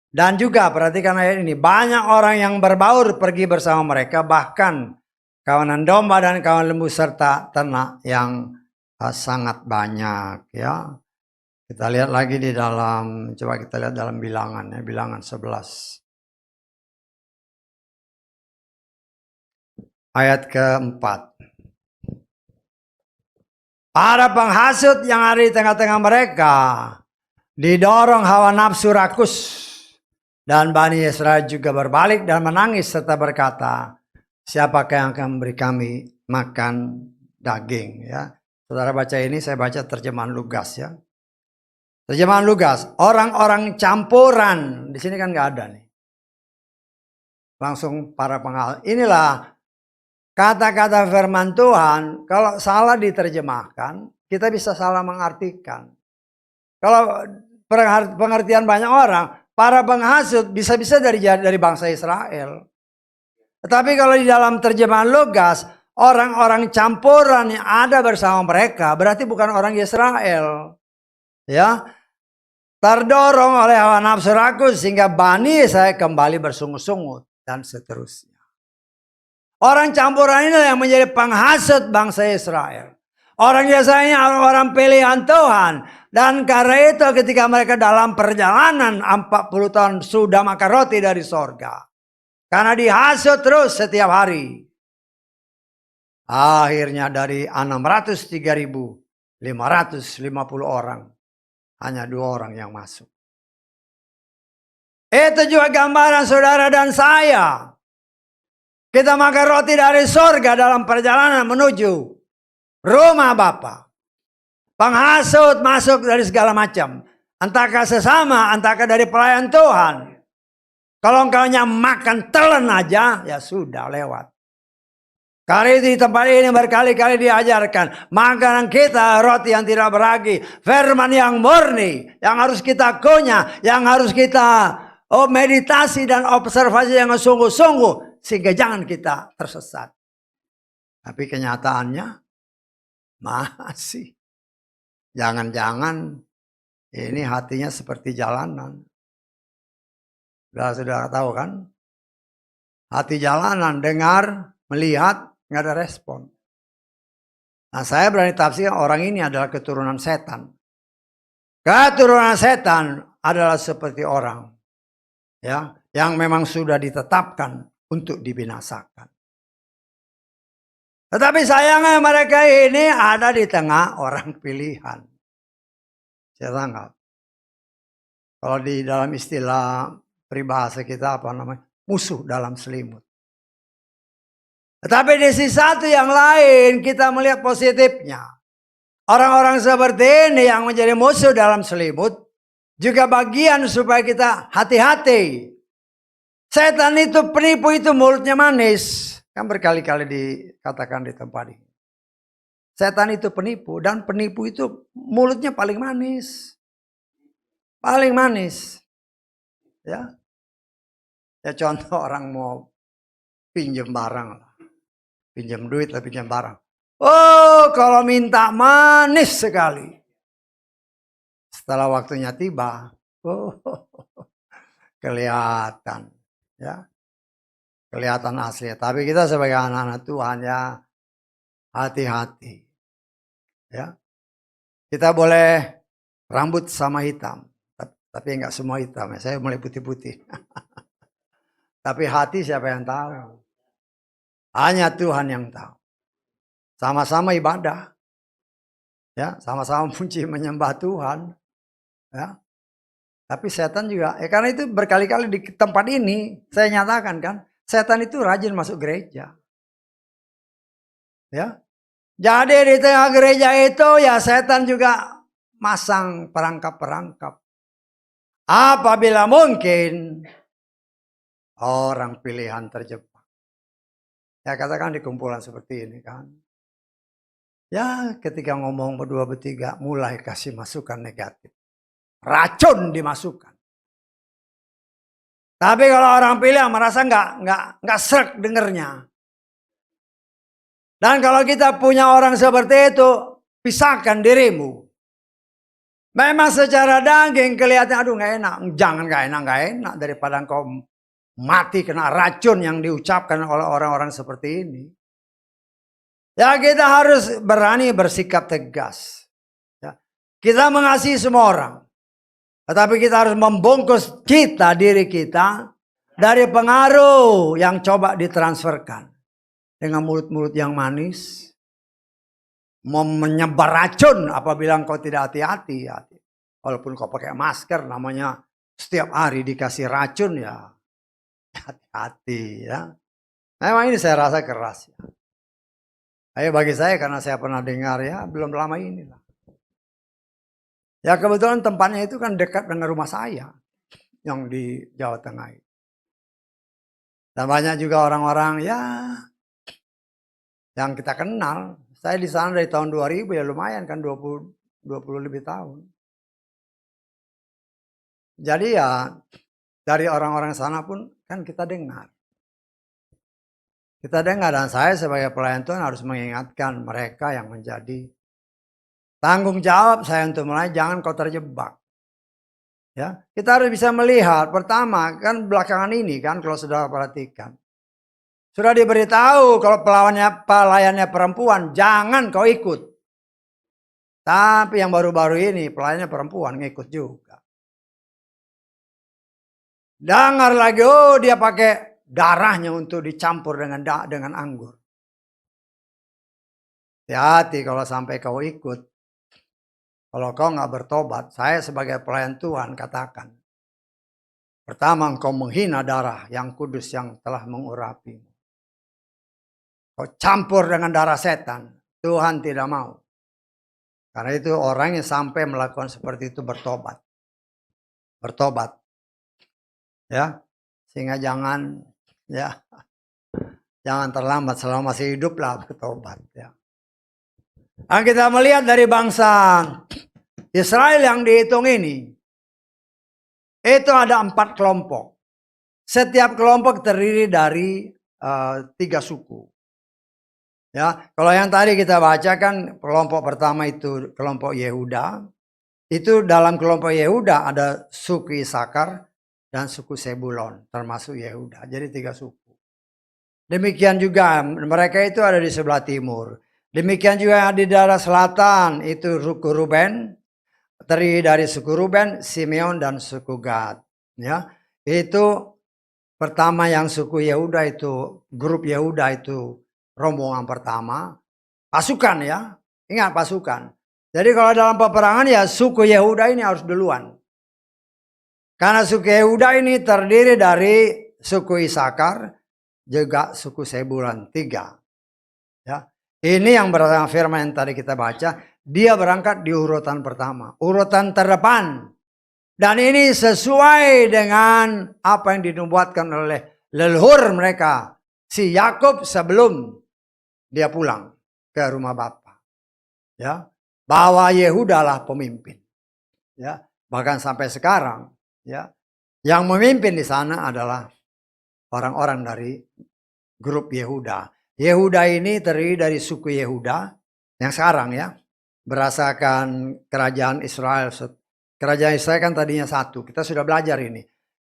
Dan juga perhatikan ayat ini, banyak orang yang berbaur pergi bersama mereka, bahkan kawanan domba dan kawan lembu serta ternak yang sangat banyak ya. Kita lihat lagi di dalam, coba kita lihat dalam bilangan ya, bilangan 11. Ayat keempat. Para penghasut yang ada di tengah-tengah mereka didorong hawa nafsu rakus. Dan Bani Israel juga berbalik dan menangis serta berkata, siapakah yang akan memberi kami makan daging ya. Saudara baca ini, saya baca terjemahan Lugas ya. Terjemahan Lugas, orang-orang campuran. Di sini kan nggak ada nih. Langsung para penghasut. Inilah kata-kata firman Tuhan, kalau salah diterjemahkan, kita bisa salah mengartikan. Kalau pengertian banyak orang, para penghasut bisa-bisa dari bangsa Israel. Tetapi kalau di dalam terjemahan Lugas, orang-orang campuran yang ada bersama mereka, berarti bukan orang Israel. Ya, terdorong oleh hawa nafsu rakus sehingga Bani saya kembali bersungut-sungut dan seterusnya. Orang campuran ini yang menjadi penghasut bangsa Israel. Orang biasanya orang pilihan Tuhan. Dan karena itu ketika mereka dalam perjalanan 40 tahun sudah makan roti dari sorga. Karena dihasut terus setiap hari. Akhirnya dari 603.550 orang. Hanya 2 orang yang masuk. Itu juga gambaran saudara dan saya. Kita makan roti dari sorga dalam perjalanan menuju rumah Bapa. Penghasut masuk dari segala macam. Entahkah sesama, entahkah dari pelayan Tuhan. Kalau engkau makan telan aja, ya sudah lewat. Kali di tempat ini berkali-kali diajarkan. Makanan kita roti yang tidak beragi. Firman yang murni. Yang harus kita kunyah. Yang harus kita meditasi dan observasi yang sungguh-sungguh. Sehingga jangan kita tersesat. Tapi kenyataannya masih. Jangan-jangan Ini hatinya seperti jalanan. Sudah tahu kan? Hati jalanan, dengar, melihat, nggak ada respon. Nah, saya berani tafsir orang ini adalah keturunan setan. Keturunan setan adalah seperti orang, ya, yang memang sudah ditetapkan untuk dibinasakan. Tetapi sayangnya mereka ini ada di tengah orang pilihan. Saya tangkap. Kalau di dalam istilah peribahasa kita apa namanya? Musuh dalam selimut. Tetapi di sisi satu yang lain kita melihat positifnya. Orang-orang seperti ini yang menjadi musuh dalam selimut juga bagian supaya kita hati-hati. Setan itu penipu, itu mulutnya manis. Kan berkali-kali dikatakan di tempat ini. Setan itu penipu dan penipu itu mulutnya paling manis. Paling manis. Ya. Ya contoh orang mau pinjam barang. Pinjam duit atau pinjam barang. Oh, kalau minta manis sekali. Setelah waktunya tiba, oh, kelihatan, ya, kelihatan asli. Tapi kita sebagai anak-anak Tuhan ya hati-hati, ya. Kita boleh rambut sama hitam, tapi enggak semua hitam. Ya. Saya mulai putih-putih. Tapi hati siapa yang tahu? Hanya Tuhan yang tahu. Sama-sama ibadah. Ya, sama-sama puji menyembah Tuhan. Ya. Tapi setan juga, karena itu berkali-kali di tempat ini saya nyatakan kan, setan itu rajin masuk gereja. Ya. Jadi di tengah gereja itu ya setan juga masang perangkap-perangkap. Apabila mungkin orang pilihan terjebak. Ya katakan di kumpulan seperti ini kan. Ya ketika ngomong berdua bertiga mulai kasih masukan negatif. Racun dimasukkan. Tapi kalau orang pilih merasa nggak srek dengernya. Dan kalau kita punya orang seperti itu, pisahkan dirimu. Memang secara daging kelihatan aduh nggak enak. Jangan nggak enak daripada engkau mati kena racun yang diucapkan oleh orang-orang seperti ini. Ya kita harus berani bersikap tegas. Ya. Kita mengasihi semua orang. Tetapi kita harus membungkus diri kita dari pengaruh yang coba ditransferkan. Dengan mulut-mulut yang manis. Menyebar racun apabila engkau tidak hati-hati. Walaupun kau pakai masker namanya setiap hari dikasih racun ya. Hati-hati ya. Memang ini saya rasa keras ya. Ayo bagi saya karena saya pernah dengar ya belum lama ini lah. Ya kebetulan tempatnya itu kan dekat dengan rumah saya yang di Jawa Tengah. Dan banyak juga orang-orang ya yang kita kenal. Saya di sana dari tahun 2000 ya lumayan kan 20 lebih tahun. Jadi ya dari orang-orang sana pun kan kita dengar. Kita dengar dan saya sebagai pelayan Tuhan harus mengingatkan mereka yang menjadi tanggung jawab saya untuk mulai jangan kau terjebak. Ya, kita harus bisa melihat pertama kan belakangan ini kan kalau sudah perhatikan. Sudah diberitahu kalau pelayannya perempuan jangan kau ikut. Tapi yang baru-baru ini pelayannya perempuan ngikut juga. Dengar lagi oh dia pakai darahnya untuk dicampur dengan anggur. Hati-hati kalau sampai kau ikut. Kalau kau nggak bertobat, saya sebagai pelayan Tuhan katakan. Pertama engkau menghina darah yang kudus yang telah mengurapi. Kau campur dengan darah setan. Tuhan tidak mau. Karena itu orang yang sampai melakukan seperti itu bertobat. Bertobat. Ya. Sehingga jangan terlambat selama masih hidup lah bertobat ya. Nah, kita melihat dari bangsa Israel yang dihitung ini. Itu ada 4 kelompok. Setiap kelompok terdiri dari 3 suku. Ya, kalau yang tadi kita baca kan kelompok pertama itu kelompok Yehuda. Itu dalam kelompok Yehuda ada suku Isakar dan suku Sebulon, termasuk Yehuda. Jadi 3 suku. Demikian juga mereka itu ada di sebelah timur. Demikian juga di daerah selatan itu suku Ruben, terdiri dari suku Ruben, Simeon dan suku Gad. Ya, itu pertama yang suku Yehuda itu, grup Yehuda itu rombongan pertama, pasukan ya, ingat pasukan. Jadi kalau dalam peperangan ya suku Yehuda ini harus duluan. Karena suku Yehuda ini terdiri dari suku Isakar, juga suku Sebulon 3. Ya. Ini yang berdasarkan firman yang tadi kita baca, dia berangkat di urutan pertama, urutan terdepan. Dan ini sesuai dengan apa yang dinubuatkan oleh leluhur mereka, si Yakub sebelum dia pulang ke rumah Bapa. Ya, bahwa Yehuda lah pemimpin. Ya, bahkan sampai sekarang, ya, yang memimpin di sana adalah orang-orang dari grup Yehuda. Yehuda ini terdiri dari suku Yehuda yang sekarang ya, berdasarkan kerajaan Israel. Kerajaan Israel kan tadinya 1, kita sudah belajar ini.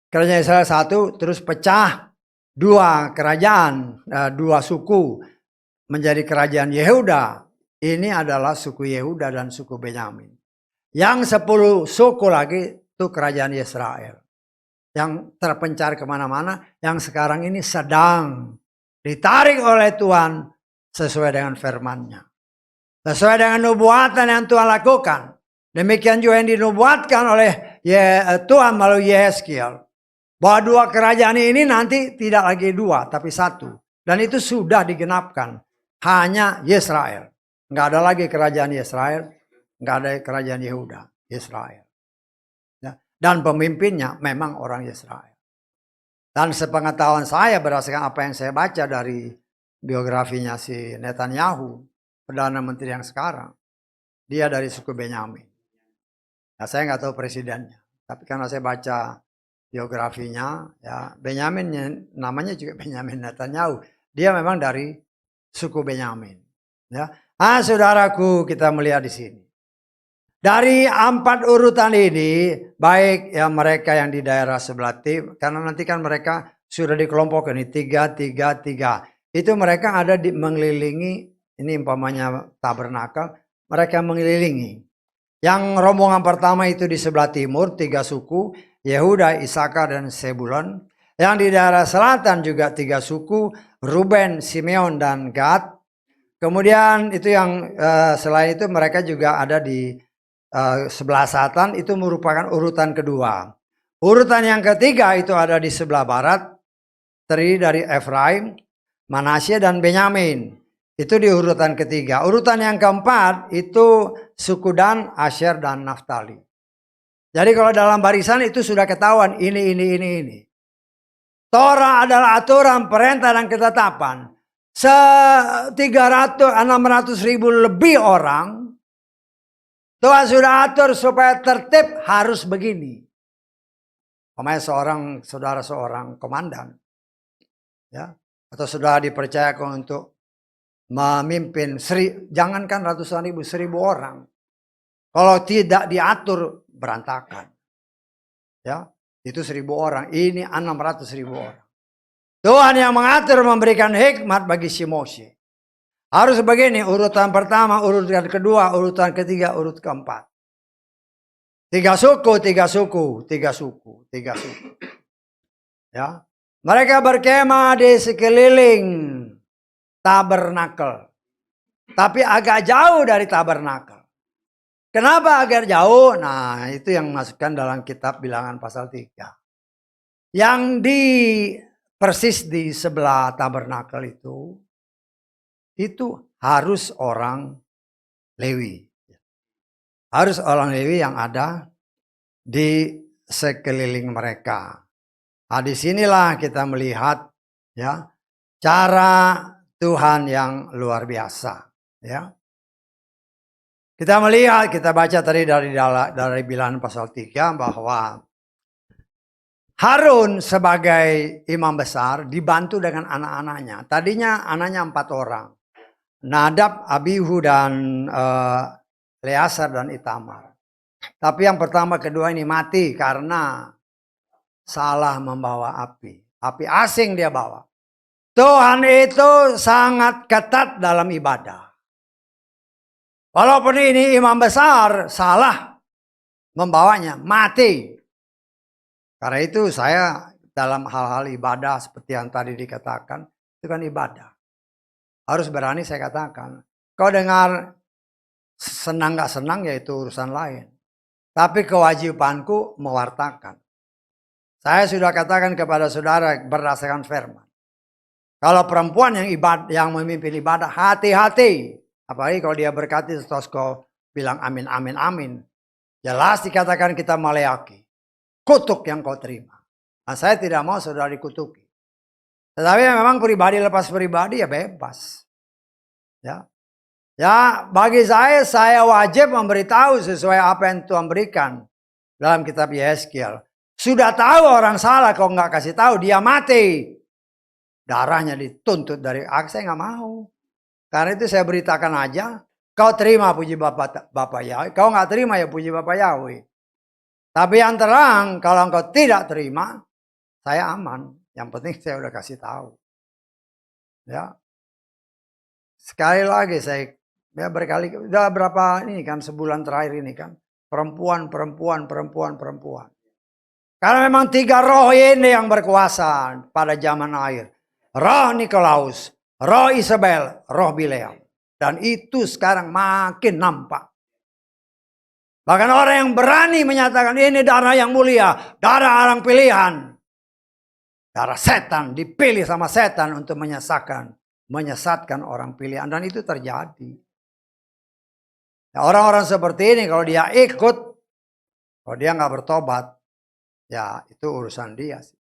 Kerajaan Israel 1 terus pecah 2 kerajaan, 2 suku menjadi kerajaan Yehuda. Ini adalah suku Yehuda dan suku Benyamin. Yang 10 suku lagi itu kerajaan Israel. Yang terpencar kemana-mana, yang sekarang ini sedang ditarik oleh Tuhan sesuai dengan firman-Nya. Sesuai dengan nubuatan yang Tuhan lakukan. Demikian juga yang dinubuatkan oleh Tuhan melalui Yehezkiel. Bahwa 2 kerajaan ini nanti tidak lagi 2 tapi 1. Dan itu sudah digenapkan. Hanya Israel. Nggak ada lagi kerajaan Israel. Nggak ada kerajaan Yehuda. Israel. Ya. Dan pemimpinnya memang orang Israel. Dan sepengetahuan saya berdasarkan apa yang saya baca dari biografinya si Netanyahu. Perdana Menteri yang sekarang. Dia dari suku Benyamin. Nah, saya nggak tahu presidennya. Tapi karena saya baca biografinya, ya Benyamin namanya juga Benyamin Netanyahu. Dia memang dari suku Benyamin. Ya, saudaraku, kita melihat di sini. Dari 4 urutan ini, baik ya mereka yang di daerah sebelah timur, karena nanti kan mereka sudah dikelompokkan ini 3, 3, 3. Itu mereka ada di mengelilingi, ini umpamanya tabernakel, mereka mengelilingi. Yang rombongan pertama itu di sebelah timur 3 suku, Yehuda, Isakar dan Sebulon. Yang di daerah selatan juga 3 suku, Ruben, Simeon dan Gad. Kemudian itu yang selain itu mereka juga ada di sebelah selatan, itu merupakan urutan kedua. Urutan yang ketiga itu ada di sebelah barat, terdiri dari Efraim, Manasye dan Benyamin. Itu di urutan ketiga. Urutan yang keempat itu suku Dan, Asher dan Naftali. Jadi kalau dalam barisan itu sudah ketahuan ini. Torah adalah aturan, perintah dan ketetapan. 600 ribu lebih orang, Tuhan sudah atur supaya tertib harus begini. Pemain saudara seorang komandan, ya, atau saudara dipercayakan untuk memimpin jangankan ratusan ribu, 1000 orang. Kalau tidak diatur berantakan. Ya, itu 1000 orang. Ini 600.000 orang. Tuhan yang mengatur, memberikan hikmat bagi si Moshe. Harus begini, urutan pertama, urutan kedua, urutan ketiga, urutan keempat. 3 suku, 3 suku, 3 suku, 3 suku. Ya, mereka berkemah di sekeliling tabernakel. Tapi agak jauh dari tabernakel. Kenapa agak jauh? Nah, itu yang masukkan dalam kitab Bilangan pasal 3. Yang persis di sebelah tabernakel itu harus orang Lewi. Harus orang Lewi yang ada di sekeliling mereka. Nah, disinilah kita melihat ya cara Tuhan yang luar biasa. Ya, kita melihat, kita baca tadi dari Bilangan pasal 3 bahwa Harun sebagai imam besar dibantu dengan anak-anaknya. Tadinya anaknya 4 orang. Nadab, Abihu dan Eleazar dan Itamar. Tapi yang pertama, kedua ini mati karena salah membawa api. Api asing dia bawa. Tuhan itu sangat ketat dalam ibadah. Walaupun ini imam besar, salah membawanya, mati. Karena itu saya dalam hal-hal ibadah seperti yang tadi dikatakan, itu kan ibadah. Harus berani saya katakan. Kau dengar senang gak senang ya itu urusan lain. Tapi kewajibanku mewartakan. Saya sudah katakan kepada saudara berdasarkan firman. Kalau perempuan yang memimpin ibadah, hati-hati. Apalagi kalau dia berkati terus kau bilang amin, amin, amin. Jelas dikatakan kita maleaki. Kutuk yang kau terima. Nah, saya tidak mau saudara dikutuki. Tetapi memang pribadi lepas pribadi ya bebas. Ya, bagi saya wajib memberitahu sesuai apa yang Tuhan berikan dalam kitab Yeskiel. Sudah tahu orang salah, kau nggak kasih tahu dia mati. Darahnya dituntut dari aku, saya nggak mau. Karena itu saya beritakan aja. Kau terima puji Bapak Yahweh, kau nggak terima ya puji Bapak Yahweh. Tapi yang terang, kalau engkau tidak terima, saya aman. Yang penting saya udah kasih tahu. Ya. Sekali lagi saya udah berapa ini kan sebulan terakhir ini kan. Perempuan. Karena memang 3 roh ini yang berkuasa pada zaman akhir. Roh Nikolaus, roh Isabel, roh Bileam. Dan itu sekarang makin nampak. Bahkan orang yang berani menyatakan ini darah yang mulia, darah orang pilihan. Darah setan, dipilih sama setan untuk menyesatkan orang pilihan. Dan itu terjadi. Nah, orang-orang seperti ini kalau dia ikut, kalau dia nggak bertobat, ya itu urusan dia sih.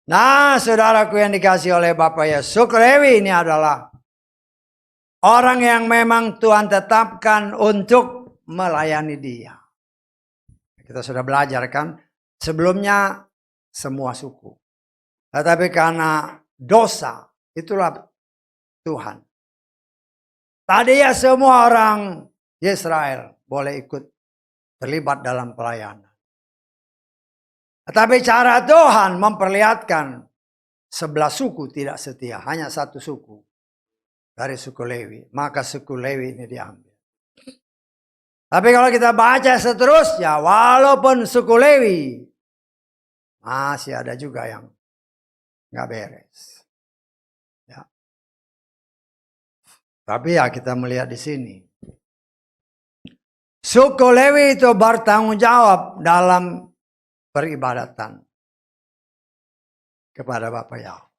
Nah, saudaraku yang dikasih oleh Bapak Yesus, Lewi ini adalah orang yang memang Tuhan tetapkan untuk melayani dia. Kita sudah belajar kan, sebelumnya semua suku. Tetapi karena dosa, itulah Tuhan. Tadi ya semua orang Israel boleh ikut terlibat dalam pelayanan. Tetapi cara Tuhan memperlihatkan 11 suku tidak setia. Hanya 1 suku dari suku Lewi. Maka suku Lewi ini diambil. Tapi kalau kita baca seterusnya, walaupun suku Lewi, masih ada juga yang nggak beres. Ya. Tapi ya kita melihat di sini. Suku Lewi itu bertanggung jawab dalam peribadatan kepada Bapak Yahweh.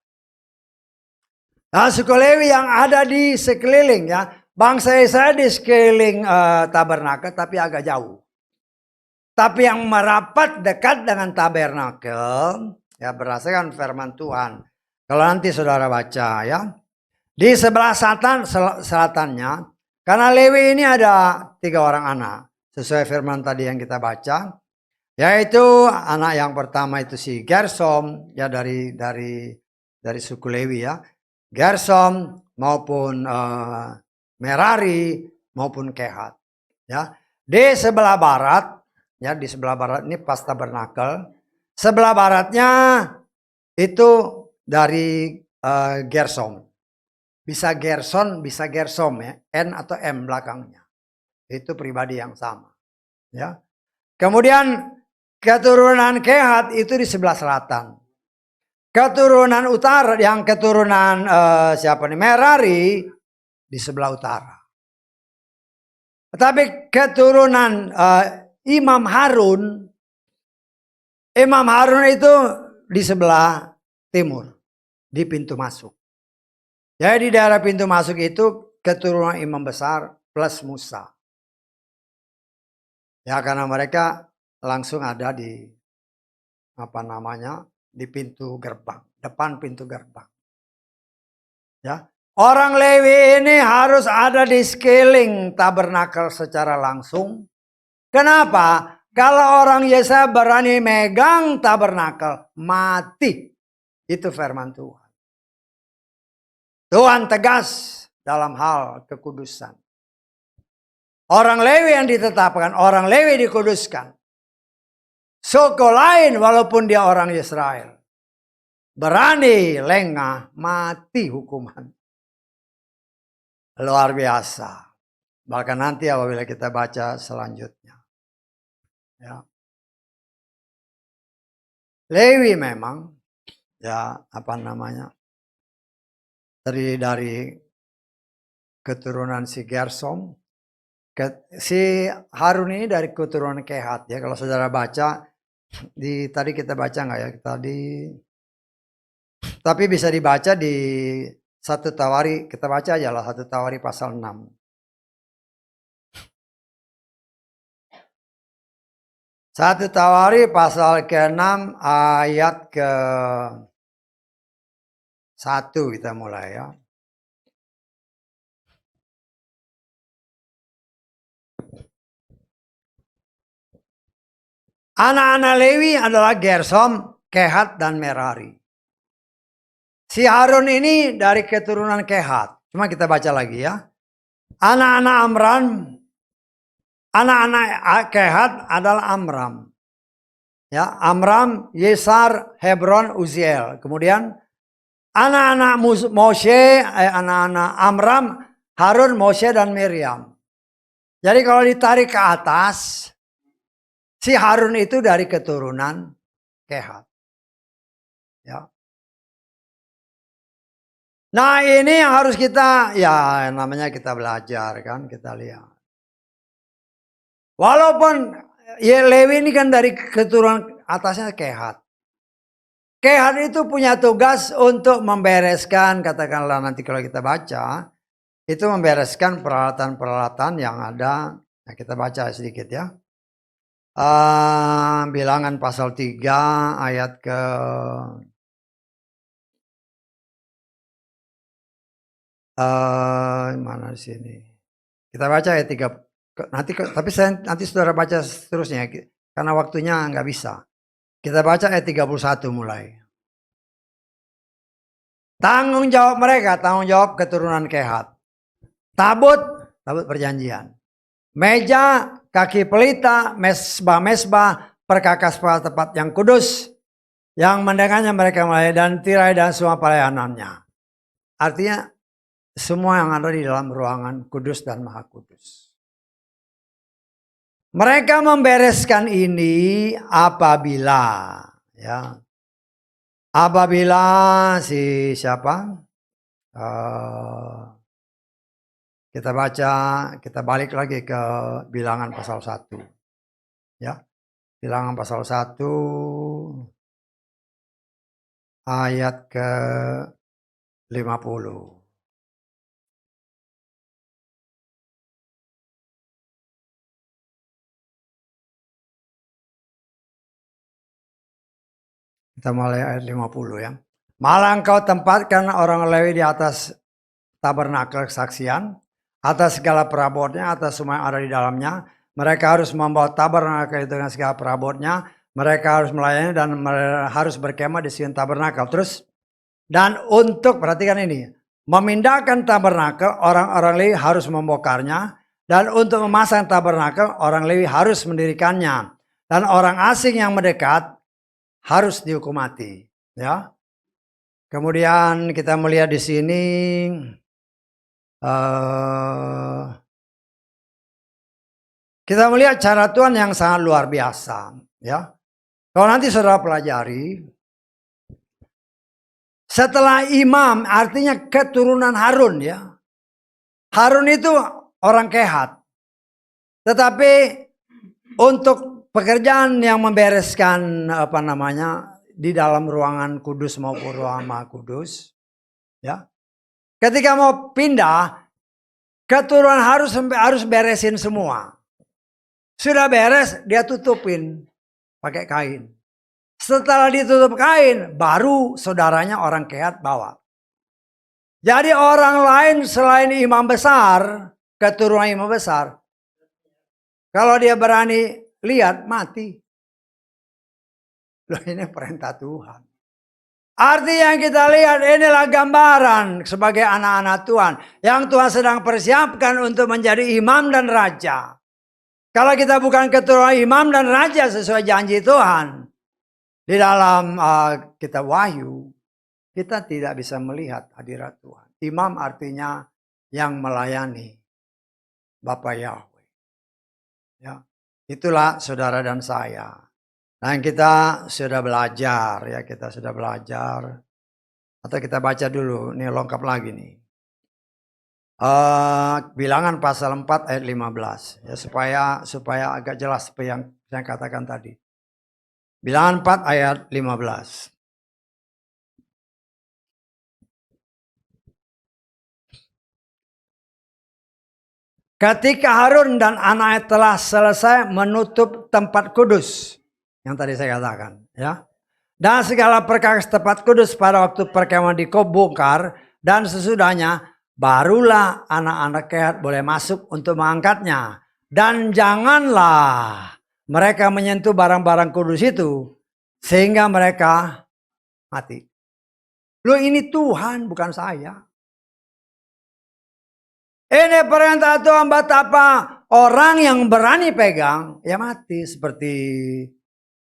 Nah, suku Lewi yang ada di sekeliling ya, bangsa Israel di sekeliling tabernakel tapi agak jauh. Tapi yang merapat dekat dengan tabernakel ya berdasarkan firman Tuhan. Kalau nanti saudara baca ya, di sebelah selatannya, karena Lewi ini ada 3 orang anak sesuai firman tadi yang kita baca. Yaitu anak yang pertama itu si Gersom ya dari suku Lewi ya. Gersom maupun Merari maupun Kehat ya. Di sebelah barat ya, di sebelah barat ini pas tabernakel. Sebelah baratnya itu dari Gersom. Bisa Gerson, bisa Gersom ya, N atau M belakangnya. Itu pribadi yang sama ya. Kemudian keturunan Kehat itu di sebelah selatan. Keturunan utara, yang keturunan Merari di sebelah utara. Tetapi keturunan Imam Harun itu di sebelah timur, di pintu masuk. Jadi di daerah pintu masuk itu keturunan imam besar plus Musa. Ya karena mereka langsung ada di di pintu gerbang, depan pintu gerbang. Ya, orang Lewi ini harus ada di sekeliling tabernakel secara langsung. Kenapa? Kalau orang Yesaya berani megang tabernakel, mati. Itu firman Tuhan. Tuhan tegas dalam hal kekudusan. Orang Lewi yang ditetapkan, orang Lewi dikuduskan. Suku lain walaupun dia orang Israel, berani lengah mati hukuman. Luar biasa. Bahkan nanti apabila kita baca selanjutnya. Ya. Lewi memang, ya apa namanya, terdiri dari keturunan si Gersom. Si Harun ini dari keturunan Kehat ya. Kalau saudara baca, tadi kita baca nggak ya? Tapi bisa dibaca di 1 Tawari, kita baca aja lah 1 Tawari pasal 6. 1 Tawari pasal ke-6 ayat ke-1 kita mulai ya. Anak-anak Lewi adalah Gersom, Kehat, dan Merari. Si Harun ini dari keturunan Kehat. Cuma kita baca lagi ya. Anak-anak Amram, anak-anak Kehat adalah Amram. Ya, Amram, Yesar, Hebron, Uziel. Kemudian anak-anak Moshe, anak-anak Amram, Harun, Moshe, dan Miriam. Jadi kalau ditarik ke atas, si Harun itu dari keturunan Kehat. Ya. Nah ini yang harus kita, ya namanya kita belajar kan, kita lihat. Walaupun ya Lewi ini kan dari keturunan atasnya Kehat. Kehat itu punya tugas untuk membereskan, katakanlah nanti kalau kita baca, itu membereskan peralatan-peralatan yang ada. Nah, kita baca sedikit ya. Bilangan pasal 3 ayat ke mana di sini? Kita baca ayat 3. Tapi nanti saudara baca seterusnya karena waktunya nggak bisa. Kita baca ayat 31 mulai. Tanggung jawab mereka, tanggung jawab keturunan Kehat. Tabut perjanjian. Meja, kaki pelita, mesbah, perkakas tempat yang kudus. Yang mendengarnya mereka melayani dan tirai dan semua pelayanannya. Artinya semua yang ada di dalam ruangan kudus dan maha kudus. Mereka membereskan ini apabila si siapa? Kita baca, kita balik lagi ke Bilangan pasal 1. Ya. Bilangan pasal 1 ayat ke-50. Kita mulai ayat 50 ya. Malah engkau tempatkan orang Lewi di atas tabernakel kesaksian, atas segala perabotnya, atas semua yang ada di dalamnya. Mereka harus membawa tabernakel dengan segala perabotnya. Mereka harus melayani dan harus berkemah di siun tabernakel. Terus, dan untuk, perhatikan ini, memindahkan tabernakel, orang-orang Lewi harus membongkarnya. Dan untuk memasang tabernakel, orang Lewi harus mendirikannya. Dan orang asing yang mendekat harus dihukum mati. Ya. Kemudian kita melihat di sini kita melihat cara Tuhan yang sangat luar biasa. Ya. Kalau nanti saudara pelajari, setelah imam artinya keturunan Harun ya. Harun itu orang Kehat. Tetapi untuk pekerjaan yang membereskan di dalam ruangan kudus maupun ruangan maha kudus, ya. Ketika mau pindah, keturunan harus beresin semua. Sudah beres, dia tutupin pakai kain. Setelah ditutup kain, baru saudaranya orang Kehat bawa. Jadi orang lain selain imam besar, keturunan imam besar, kalau dia berani lihat, mati. Loh, ini perintah Tuhan. Arti yang kita lihat inilah gambaran sebagai anak-anak Tuhan. Yang Tuhan sedang persiapkan untuk menjadi imam dan raja. Kalau kita bukan keturunan imam dan raja sesuai janji Tuhan. Di dalam kitab Wahyu. Kita tidak bisa melihat hadirat Tuhan. Imam artinya yang melayani Bapa Yahweh. Ya. Itulah saudara dan saya. Nah, kita sudah belajar ya, kita sudah belajar. Atau kita baca dulu, ini lengkap lagi nih. Bilangan pasal 4 ayat 15 ya, supaya agak jelas seperti yang saya katakan tadi. Bilangan 4 ayat 15. Ketika Harun dan anaknya telah selesai menutup tempat kudus, yang tadi saya katakan, ya, dan segala perkara tempat kudus pada waktu perkemahan dibongkar dan sesudahnya, barulah anak-anak Kehat boleh masuk untuk mengangkatnya. Dan janganlah mereka menyentuh barang-barang kudus itu sehingga mereka mati. Loh, ini Tuhan bukan saya. Ini perintah Tuhan, betapa orang yang berani pegang, ya mati. Seperti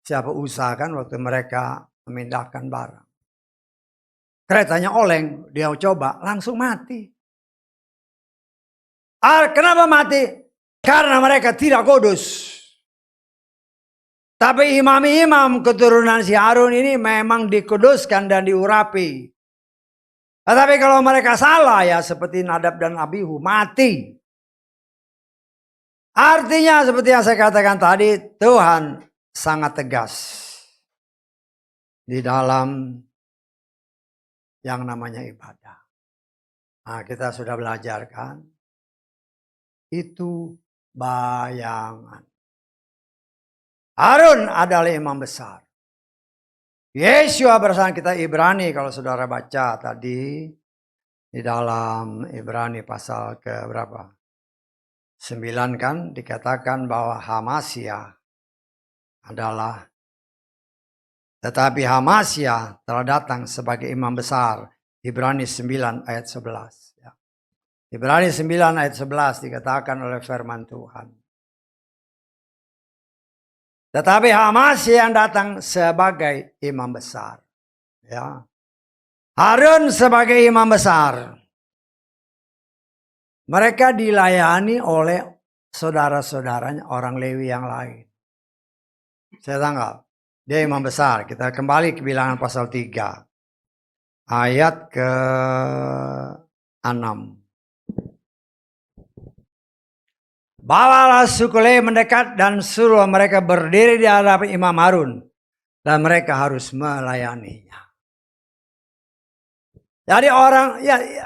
siapa usaha kan waktu mereka memindahkan barang. Keretanya oleng, dia coba, langsung mati. Kenapa mati? Karena mereka tidak kudus. Tapi imam-imam keturunan si Harun ini memang dikuduskan dan diurapi. Tetapi kalau mereka salah ya seperti Nadab dan Abihu, mati. Artinya seperti yang saya katakan tadi, Tuhan sangat tegas di dalam yang namanya ibadah. Nah, kita sudah belajar kan, itu bayangan. Harun adalah imam besar. Yesua bersama kita Ibrani, kalau saudara baca tadi di dalam Ibrani pasal ke berapa? 9 kan dikatakan bahwa Hamasya adalah, tetapi Hamasya telah datang sebagai imam besar. Ibrani 9 ayat 11. Ya. Ibrani 9 ayat 11 dikatakan oleh firman Tuhan. Tetapi Hamasya yang datang sebagai imam besar. Ya. Harun sebagai imam besar. Mereka dilayani oleh saudara-saudaranya orang Lewi yang lain. Saya tangkap. Dia imam besar. Kita kembali ke bilangan pasal 3. Ayat ke-6. Bawalah suku Lewi mendekat dan suruh mereka berdiri di hadapan Imam Harun. Dan mereka harus melayaninya. Jadi orang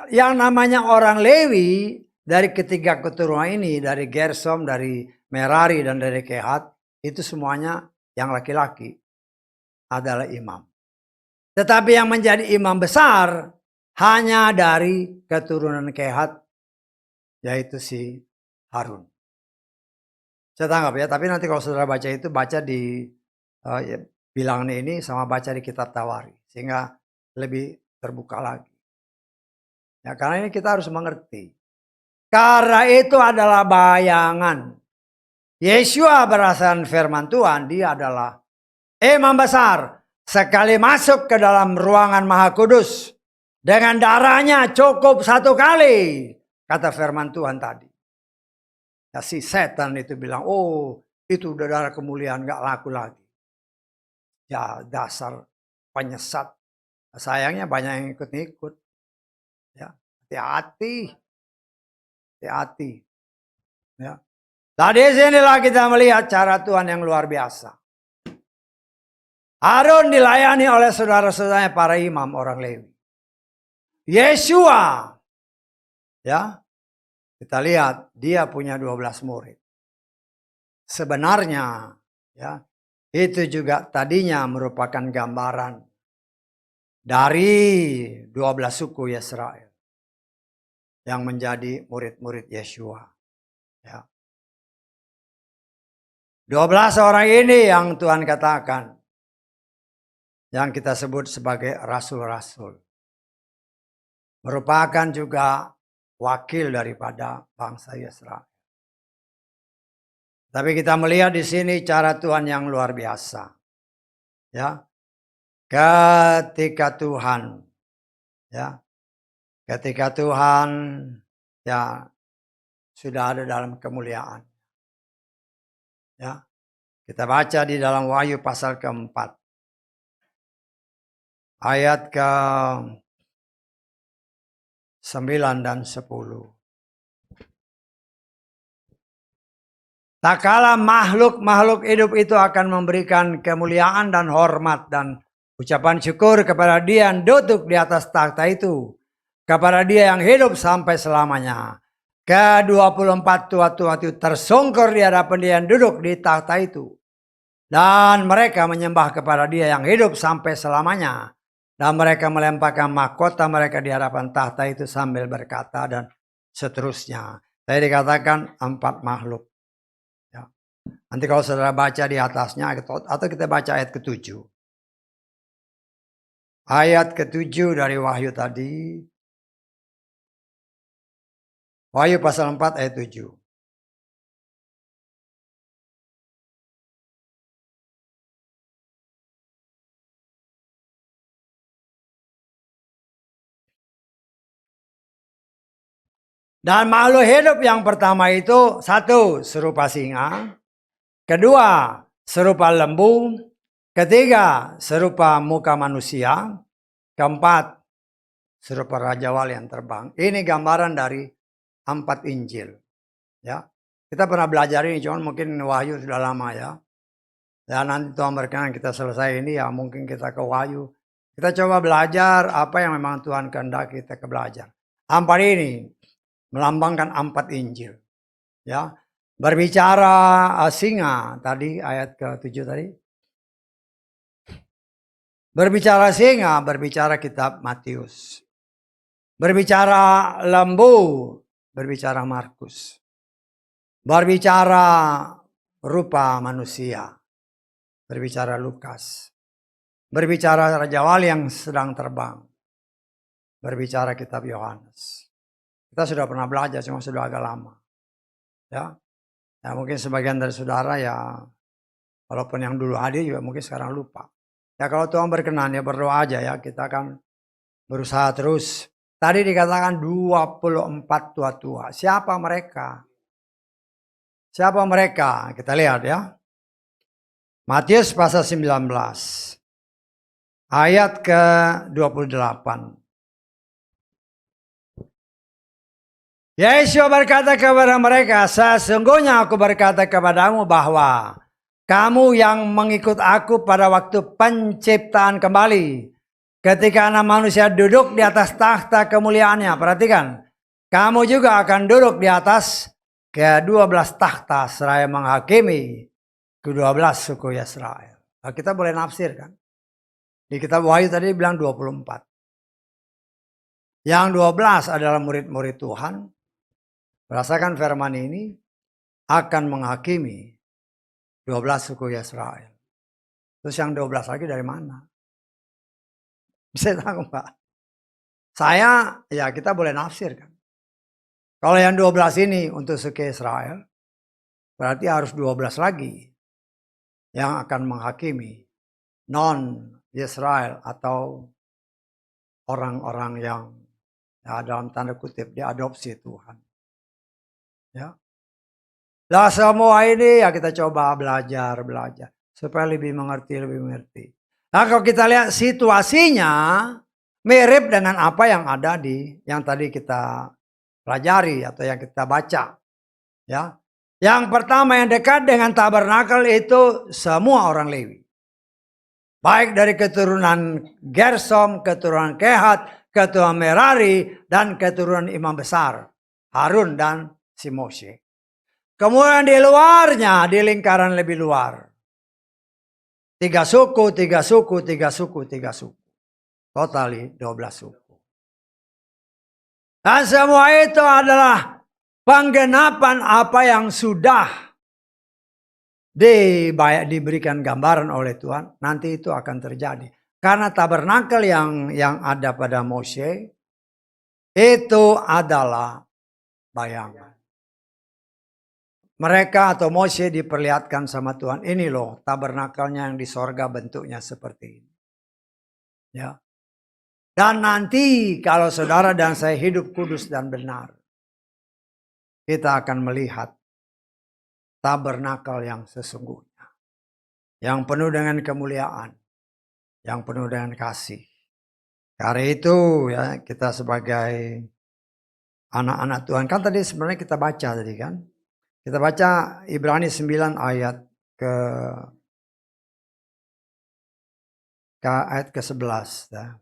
yang namanya orang Lewi dari ketiga keturunan ini, dari Gersom, dari Merari dan dari Kehat, itu semuanya yang laki-laki adalah imam. Tetapi yang menjadi imam besar hanya dari keturunan Kehat, yaitu si Harun. Saya tangkap ya, tapi nanti kalau saudara baca itu, baca di bilangan ini sama baca di kitab Tawari. Sehingga lebih terbuka lagi. Ya, karena ini kita harus mengerti. Karena itu adalah bayangan. Yesua berdasarkan firman Tuhan, dia adalah imam besar. Sekali masuk ke dalam ruangan Maha Kudus, dengan darahnya cukup 1 kali. Kata firman Tuhan tadi. Ya, si setan itu bilang, oh itu udah darah kemuliaan, gak laku lagi. Ya dasar penyesat. Sayangnya banyak yang ikut-ikut. Ya, hati-hati. Hati-hati. Ya. Tadi sinilah kita melihat cara Tuhan yang luar biasa. Harun dilayani oleh saudara-saudaranya para imam orang Lewi. Yesua, ya, kita lihat dia punya 12 murid. Sebenarnya, ya, itu juga tadinya merupakan gambaran dari 12 suku Israel yang menjadi murid-murid Yesua. Ya. 12 orang ini yang Tuhan katakan, yang kita sebut sebagai rasul-rasul. Merupakan juga wakil daripada bangsa Israel. Tapi kita melihat di sini cara Tuhan yang luar biasa. Ya. Ketika Tuhan ya sudah ada dalam kemuliaan. Ya. Kita baca di dalam Wahyu pasal keempat. Ayat ke-9 dan 10. Tak kala makhluk-makhluk hidup itu akan memberikan kemuliaan dan hormat dan ucapan syukur kepada Dia yang duduk di atas takhta itu, kepada Dia yang hidup sampai selamanya. Ke-24 tua-tua itu tersungkur di hadapan Dia yang duduk di takhta itu. Dan mereka menyembah kepada Dia yang hidup sampai selamanya. Dan mereka melemparkan mahkota mereka di hadapan takhta itu sambil berkata dan seterusnya. Saya dikatakan 4 makhluk. Ya. Nanti kalau saudara baca di atasnya atau kita baca ayat ke-7. Ayat ke-7 dari Wahyu tadi. Wahyu pasal 4 ayat 7. Dan makhluk hidup yang pertama itu 1 serupa singa, 2 serupa lembu, 3 serupa muka manusia, 4 serupa Raja Wali yang terbang. Ini gambaran dari 4 Injil. Ya, kita pernah belajar ini, cuman mungkin Wahyu sudah lama ya. Dan nanti Tuhan berkenan kita selesai ini ya mungkin kita ke Wahyu. Kita coba belajar apa yang memang Tuhan kehendaki kita ke belajar. 4 ini melambangkan 4 Injil. Ya, berbicara singa tadi ayat ke-7 tadi. Berbicara singa, berbicara kitab Matius. Berbicara lembu, berbicara Markus. Berbicara rupa manusia, berbicara Lukas. Berbicara Raja Wali yang sedang terbang, berbicara kitab Yohanes. Kita sudah pernah belajar, cuma sudah agak lama. Ya, mungkin sebagian dari saudara ya, walaupun yang dulu hadir juga mungkin sekarang lupa. Ya kalau Tuhan berkenan ya berdoa aja ya, kita akan berusaha terus. Tadi dikatakan 24 tua-tua. Siapa mereka? Siapa mereka? Kita lihat ya. Matius pasal 19. Ayat ke-28. Yesus berkata kepada mereka, sesungguhnya aku berkata kepadamu bahwa kamu yang mengikut aku pada waktu penciptaan kembali. Ketika Anak Manusia duduk di atas takhta kemuliaannya. Perhatikan. Kamu juga akan duduk di atas ke-12 takhta seraya menghakimi ke-12 suku Israel. Nah, kita boleh nafsir kan. Di kitab Wahyu tadi bilang 24. Yang 12 adalah murid-murid Tuhan. Merasakan firman ini akan menghakimi 12 suku Israel. Terus yang 12 lagi dari mana? Bisa tahu Pak? Saya, ya kita boleh nafsir kan. Kalau yang 12 ini untuk suku Israel, berarti harus 12 lagi yang akan menghakimi non-Israel atau orang-orang yang ya, dalam tanda kutip diadopsi Tuhan. Ya. Lah semua ini ya kita coba belajar supaya lebih mengerti. Nah kalau kita lihat situasinya mirip dengan apa yang ada yang tadi kita pelajari atau yang kita baca. Ya. Yang pertama yang dekat dengan tabernakel itu semua orang Lewi. Baik dari keturunan Gersom, keturunan Kehat, keturunan Merari, dan keturunan imam besar Harun dan si Moshe. Kemudian di luarnya, di lingkaran lebih luar. 3 suku. Totali 12 suku. Dan semua itu adalah penggenapan apa yang sudah diberikan gambaran oleh Tuhan. Nanti itu akan terjadi. Karena tabernakel yang ada pada Mose itu adalah bayangan. Mereka atau Mose diperlihatkan sama Tuhan, ini loh tabernakelnya yang di sorga bentuknya seperti ini. Ya. Dan nanti kalau saudara dan saya hidup kudus dan benar, kita akan melihat tabernakel yang sesungguhnya. Yang penuh dengan kemuliaan, yang penuh dengan kasih. Karena itu ya kita sebagai anak-anak Tuhan, kan tadi sebenarnya kita baca tadi kan. Kita baca Ibrani 9 ayat ke-11 ya.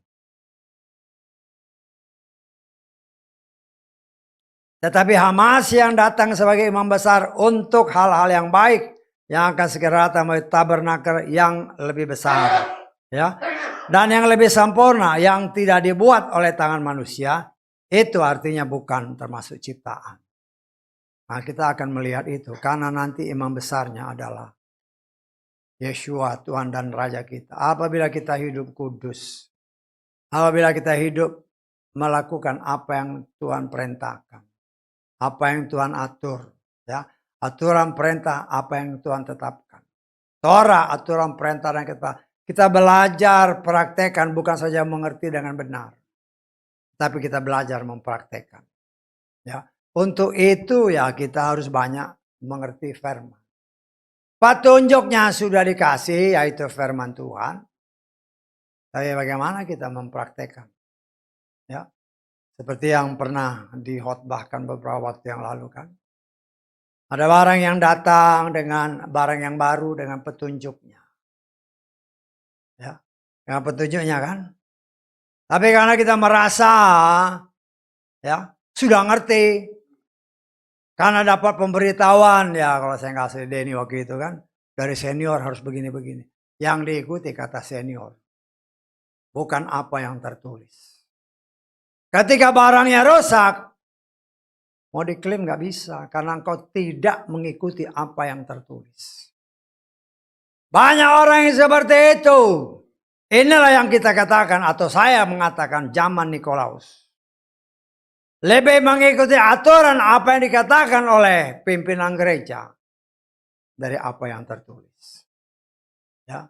Tetapi Hamas yang datang sebagai imam besar untuk hal-hal yang baik yang akan segera datang melalui tabernakel yang lebih besar, ya. Dan yang lebih sempurna yang tidak dibuat oleh tangan manusia, itu artinya bukan termasuk ciptaan. Nah, kita akan melihat itu karena nanti imam besarnya adalah Yeshua, Tuhan dan Raja kita. Apabila kita hidup kudus, apabila kita hidup melakukan apa yang Tuhan perintahkan, apa yang Tuhan atur, ya, aturan perintah apa yang Tuhan tetapkan. Torah, aturan perintah dan kita belajar praktekkan, bukan saja mengerti dengan benar, tapi kita belajar mempraktekkan. Ya, untuk itu ya kita harus banyak mengerti firman. Petunjuknya sudah dikasih, yaitu firman Tuhan. Tapi bagaimana kita mempraktekkan? Ya, seperti yang pernah dihotbahkan beberapa waktu yang lalu kan. Ada barang yang datang dengan barang yang baru dengan petunjuknya. Ya, dengan petunjuknya kan. Tapi karena kita merasa ya sudah ngerti, karena dapat pemberitahuan ya, kalau saya kasih Denny waktu itu kan, dari senior harus begini-begini. Yang diikuti kata senior, bukan apa yang tertulis. Ketika barangnya rusak, mau diklaim nggak bisa karena engkau tidak mengikuti apa yang tertulis. Banyak orang yang seperti itu. Inilah yang kita katakan atau saya mengatakan zaman Nikolaus. Lebih mengikuti aturan apa yang dikatakan oleh pimpinan gereja dari apa yang tertulis. Ya.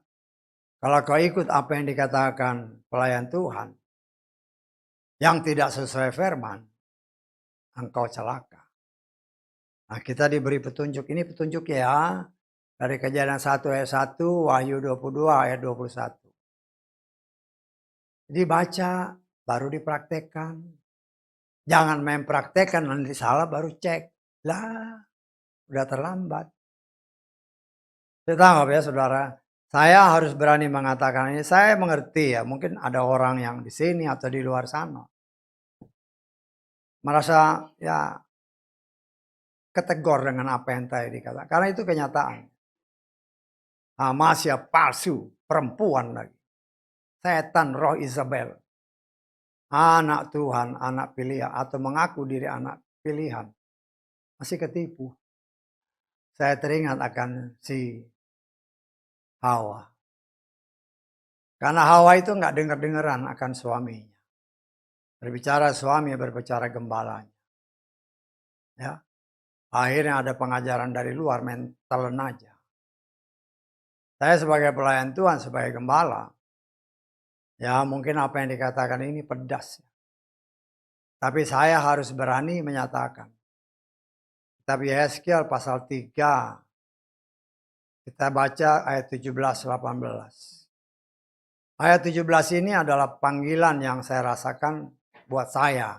Kalau kau ikut apa yang dikatakan pelayan Tuhan yang tidak sesuai firman, engkau celaka. Nah, kita diberi petunjuk. Ini petunjuk ya dari Kejadian 1 ayat 1, Wahyu 22 ayat 21. Jadi baca, baru dipraktekkan. Jangan main praktekkan, nanti salah baru cek. Lah, udah terlambat. Saya tahu ya saudara, saya harus berani mengatakan ini. Saya mengerti ya, mungkin ada orang yang di sini atau di luar sana merasa ya ketegor dengan apa yang tadi dikatakan. Karena itu kenyataan. Masih palsu, perempuan lagi. Setan, roh Isabel. Anak Tuhan, anak pilihan, atau mengaku diri anak pilihan. Masih ketipu. Saya teringat akan si Hawa. Karena Hawa itu nggak dengar-dengaran akan suaminya. Berbicara suami, berbicara gembalanya. Ya. Akhirnya ada pengajaran dari luar, mentalen aja. Saya sebagai pelayan Tuhan, sebagai gembala, ya mungkin apa yang dikatakan ini pedas. Tapi saya harus berani menyatakan. Kitab Yeskiel pasal 3, kita baca ayat 17-18. Ayat 17 ini adalah panggilan yang saya rasakan buat saya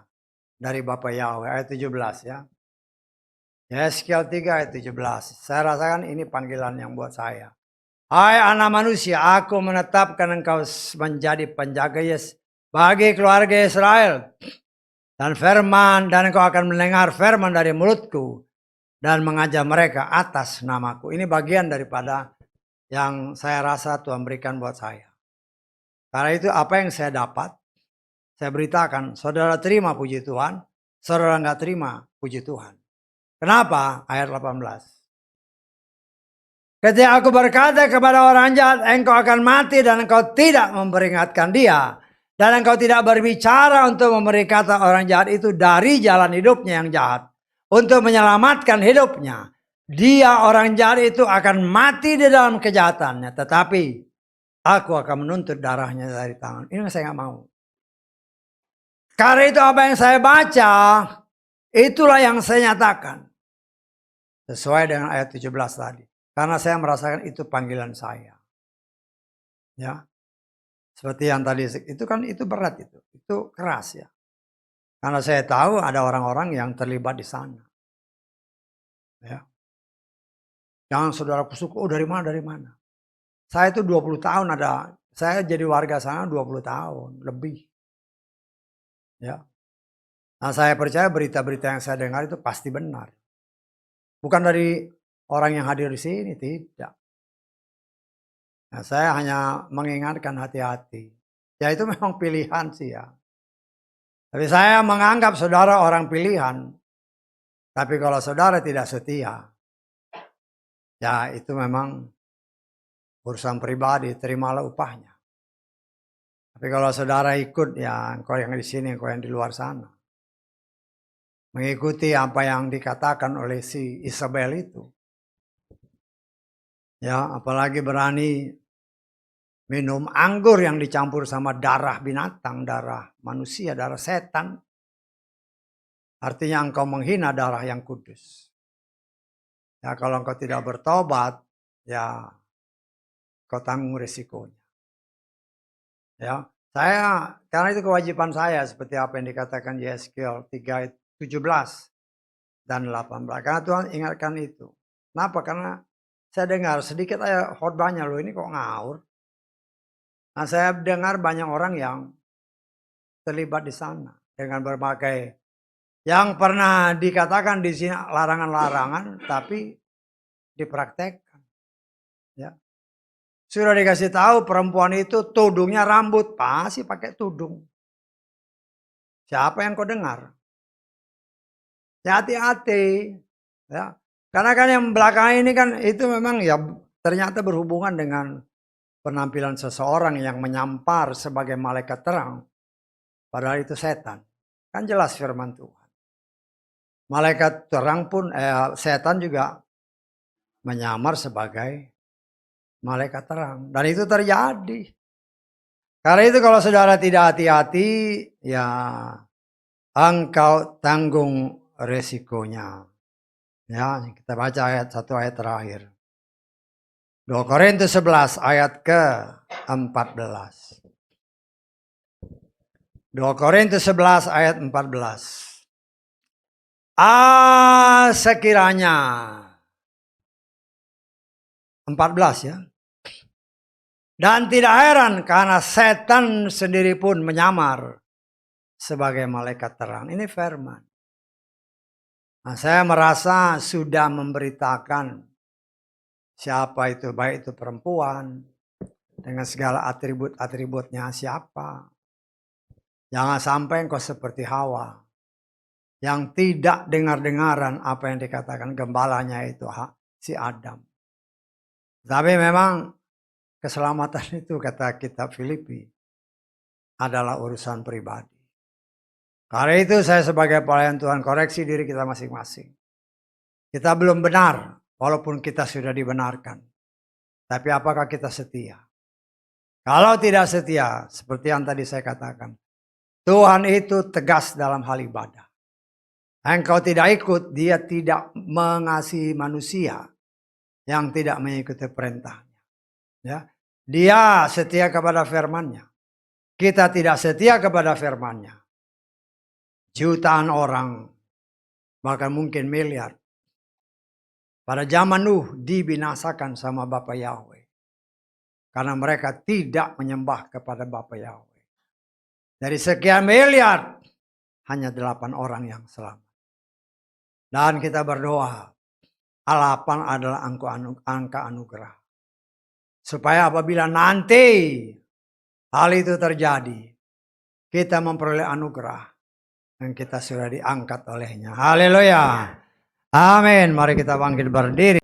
dari Bapak Yahweh. Ayat 17 ya. Yeskiel 3 ayat 17. Saya rasakan ini panggilan yang buat saya. Hai anak manusia, aku menetapkan engkau menjadi penjaga bagi keluarga Israel. Dan engkau akan mendengar firman dari mulutku. Dan mengajar mereka atas namaku. Ini bagian daripada yang saya rasa Tuhan berikan buat saya. Karena itu apa yang saya dapat, saya beritakan. Saudara terima puji Tuhan, saudara nggak terima puji Tuhan. Kenapa? Ayat 18. Ketika aku berkata kepada orang jahat, engkau akan mati dan engkau tidak memperingatkan dia. Dan engkau tidak berbicara untuk memperingatkan orang jahat itu dari jalan hidupnya yang jahat. Untuk menyelamatkan hidupnya. Dia orang jahat itu akan mati di dalam kejahatannya. Tetapi aku akan menuntut darahnya dari tangan. Ini saya nggak mau. Karena itu apa yang saya baca, itulah yang saya nyatakan. Sesuai dengan ayat 17 tadi. Karena saya merasakan itu panggilan saya. Ya. Seperti yang tadi, itu kan itu berat itu. Itu keras ya. Karena saya tahu ada orang-orang yang terlibat di sana. Ya. Yang saudaraku suka, oh dari mana, dari mana. Saya itu 20 tahun ada, saya jadi warga sana 20 tahun, lebih. Ya. Nah saya percaya berita-berita yang saya dengar itu pasti benar. Bukan dari orang yang hadir di sini, tidak. Nah, saya hanya mengingatkan hati-hati. Ya itu memang pilihan sih ya. Tapi saya menganggap saudara orang pilihan. Tapi kalau saudara tidak setia, ya itu memang urusan pribadi, terimalah upahnya. Tapi kalau saudara ikut, ya engkau yang di sini, engkau yang di luar sana. Mengikuti apa yang dikatakan oleh si Isabel itu. Ya, apalagi berani minum anggur yang dicampur sama darah binatang, darah manusia, darah setan. Artinya engkau menghina darah yang kudus. Ya kalau engkau tidak bertobat, ya kau tanggung resikonya. Ya, saya karena itu kewajiban saya seperti apa yang dikatakan Yeskiel 3:17 dan 18. Karena Tuhan ingatkan itu. Kenapa? Karena saya dengar sedikit aja khotbahnya loh ini kok ngawur. Nah saya dengar banyak orang yang terlibat di sana dengan berbagai yang pernah dikatakan di sini larangan-larangan tapi dipraktekkan. Ya. Sudah dikasih tahu perempuan itu tudungnya rambut, pasti pakai tudung. Siapa yang kau dengar? Ya hati-hati. Ya. Karena kan yang belakangan ini kan itu memang ya ternyata berhubungan dengan penampilan seseorang yang menyampar sebagai malaikat terang. Padahal itu setan. Kan jelas firman Tuhan. Malaikat terang pun, setan juga menyamar sebagai malaikat terang. Dan itu terjadi. Karena itu kalau saudara tidak hati-hati, ya engkau tanggung resikonya. Ya, kita baca satu ayat terakhir. 2 Korintus 11 ayat ke-14. 2 Korintus 11 ayat 14. Sekiranya 14 ya. Dan tidak heran karena setan sendiri pun menyamar sebagai malaikat terang. Ini firman. Nah, saya merasa sudah memberitakan siapa itu, baik itu perempuan dengan segala atribut-atributnya siapa. Jangan sampai engkau seperti Hawa yang tidak dengar-dengaran apa yang dikatakan gembalanya itu si Adam. Tapi memang keselamatan itu kata kitab Filipi adalah urusan pribadi. Karena itu saya sebagai pelayan Tuhan koreksi diri kita masing-masing. Kita belum benar walaupun kita sudah dibenarkan. Tapi apakah kita setia? Kalau tidak setia seperti yang tadi saya katakan. Tuhan itu tegas dalam hal ibadah. Engkau tidak ikut, dia tidak mengasihi manusia yang tidak mengikuti perintahnya. Ya. Dia setia kepada firman-Nya. Kita tidak setia kepada firman-Nya. Jutaan orang, bahkan mungkin miliar. Pada zaman Nuh dibinasakan sama Bapa Yahweh. Karena mereka tidak menyembah kepada Bapa Yahweh. Dari sekian miliar, hanya 8 orang yang selamat. Dan kita berdoa, 8 adalah angka anugerah. Supaya apabila nanti hal itu terjadi, kita memperoleh anugerah. Dan kita sudah diangkat olehnya. Haleluya. Amin. Mari kita bangkit berdiri.